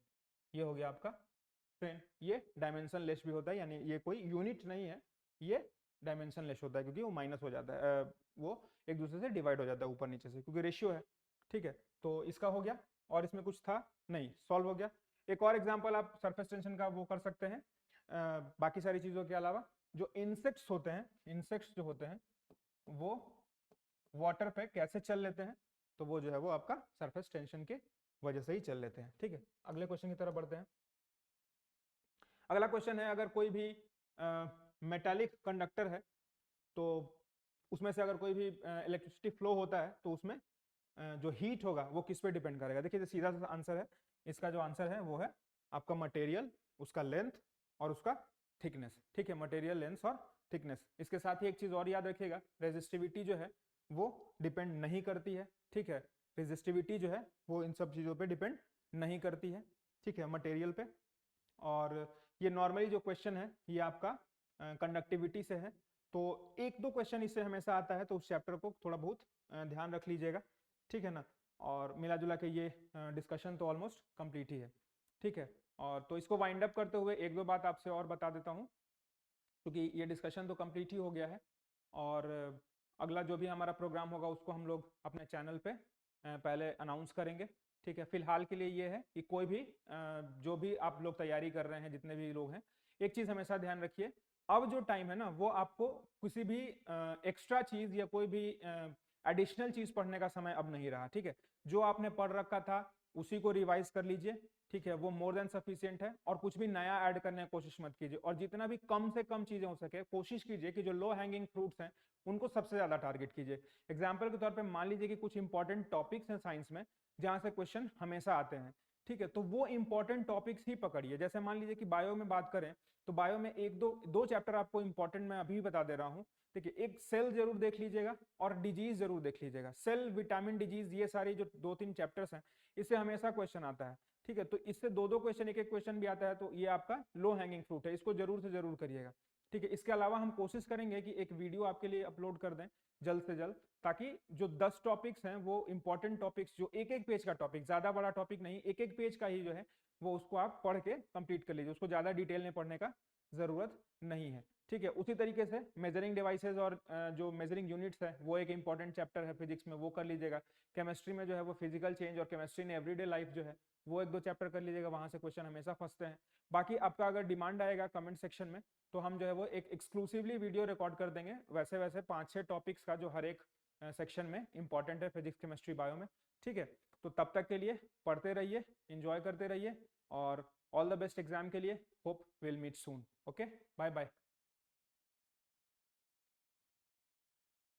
ये हो गया आपका स्ट्रेन। ये डायमेंशन लेस भी होता है, यानी ये कोई यूनिट नहीं है, ये डायमेंशन लेस होता है, क्योंकि वो माइनस हो जाता है, वो एक दूसरे से डिवाइड हो जाता है ऊपर नीचे से, क्योंकि रेशियो है। ठीक है, तो इसका हो गया, और इसमें कुछ था नहीं, सॉल्व हो गया। एक और एग्जाम्पल आप सरफेस टेंशन का वो कर सकते हैं, बाकी सारी चीजों के अलावा। जो इंसेक्ट्स होते हैं, इंसेक्ट्स जो होते हैं वो वाटर पे कैसे चल लेते हैं, तो वो जो है वो आपका सरफेस टेंशन के वजह से ही चल लेते हैं। ठीक है, अगले क्वेश्चन की तरफ बढ़ते हैं। अगला क्वेश्चन है, अगर कोई भी मेटालिक कंडक्टर है, तो उसमें से अगर कोई भी इलेक्ट्रिसिटी फ्लो होता है, तो उसमें जो हीट होगा वो किस पे डिपेंड करेगा। देखिए, सीधा सा आंसर है, इसका जो आंसर है वो है आपका मटेरियल, उसका लेंथ और उसका थिकनेस। ठीक है, मटेरियल, लेंथ और थिकनेस। इसके साथ ही एक चीज और याद रखिएगा, रेजिस्टिविटी जो है वो डिपेंड नहीं करती है। ठीक है, रेजिस्टिविटी जो है वो इन सब चीजों पे डिपेंड नहीं करती है। ठीक है, मटेरियल पे। और ये नॉर्मली जो क्वेश्चन है ये आपका कंडक्टिविटी से है, तो एक दो क्वेश्चन इससे हमेशा आता है, तो उस चैप्टर को थोड़ा बहुत ध्यान रख लीजिएगा। ठीक है ना, और मिला जुला के ये डिस्कशन तो ऑलमोस्ट कंप्लीट ही है। ठीक है, और तो इसको वाइंड अप करते हुए एक दो बात आपसे और बता देता हूँ, क्योंकि ये डिस्कशन तो कंप्लीट ही हो गया है, और अगला जो भी हमारा प्रोग्राम होगा उसको हम लोग अपने चैनल पे पहले अनाउंस करेंगे। ठीक है, फिलहाल के लिए ये है कि कोई भी जो भी आप लोग तैयारी कर रहे हैं, जितने भी लोग हैं, एक चीज हमेशा ध्यान रखिए, अब जो टाइम है ना, वो आपको किसी भी एक्स्ट्रा चीज या कोई भी एडिशनल चीज पढ़ने का समय अब नहीं रहा। ठीक है, जो आपने पढ़ रखा था उसी को रिवाइज कर लीजिए। ठीक है, वो मोर देन सफिशिएंट है, और कुछ भी नया ऐड करने की कोशिश मत कीजिए, और जितना भी कम से कम चीजें हो सके कोशिश कीजिए कि जो लो हैंगिंग फ्रूट्स हैं उनको सबसे ज्यादा टारगेट कीजिए। एग्जाम्पल के तौर पे मान लीजिए कि कुछ इंपॉर्टेंट टॉपिक्स हैं साइंस में जहां से क्वेश्चन हमेशा आते हैं। ठीक है, तो वो इंपॉर्टेंट टॉपिक्स ही पकड़िए। जैसे मान लीजिए कि बायो में बात करें, तो बायो में एक दो चैप्टर आपको इंपॉर्टेंट मैं अभी बता दे रहा हूँ। देखिए, एक सेल जरूर देख लीजिएगा और डिजीज जरूर देख लीजिएगा। सेल, विटामिन, डिजीज, ये सारी जो 2-3 चैप्टर्स हैं, इससे हमेशा क्वेश्चन आता है। ठीक है, तो इससे दो क्वेश्चन, एक क्वेश्चन भी आता है, तो ये आपका लो हैंगिंग फ्रूट है, इसको जरूर से जरूर करिएगा। ठीक है, इसके अलावा हम कोशिश करेंगे कि एक वीडियो आपके लिए अपलोड कर दें जल्द से जल्द, ताकि जो 10 टॉपिक्स हैं वो इंपॉर्टेंट टॉपिक्स, जो एक पेज का टॉपिक, ज्यादा बड़ा टॉपिक नहीं, एक पेज का ही जो है वो उसको आप पढ़ के कंप्लीट कर लीजिए, उसको ज्यादा डिटेल में पढ़ने का जरूरत नहीं है। ठीक है, उसी तरीके से मेजरिंग डिवाइसेस और जो मेजरिंग यूनिट्स है वो एक इंपॉर्टेंट चैप्टर है फिजिक्स में, वो कर लीजिएगा। केमिस्ट्री में जो है वो फिजिकल चेंज और केमिस्ट्री इन एवरीडे लाइफ जो है वो 1-2 चैप्टर कर लीजिएगा, वहां से क्वेश्चन हमेशा फंसते हैं। बाकी आपका अगर डिमांड आएगा कमेंट सेक्शन में, तो हम जो है वो एक एक्सक्लूसिवली वीडियो रिकॉर्ड कर देंगे, वैसे 5-6 टॉपिक्स का, जो हर एक सेक्शन में इंपॉर्टेंट है, फिजिक्स, केमिस्ट्री, बायो में। ठीक है, तो तब तक के लिए पढ़ते रहिए, एंजॉय करते रहिए, और ऑल द बेस्ट एग्जाम के लिए। Hope will meet soon. Okay, bye bye.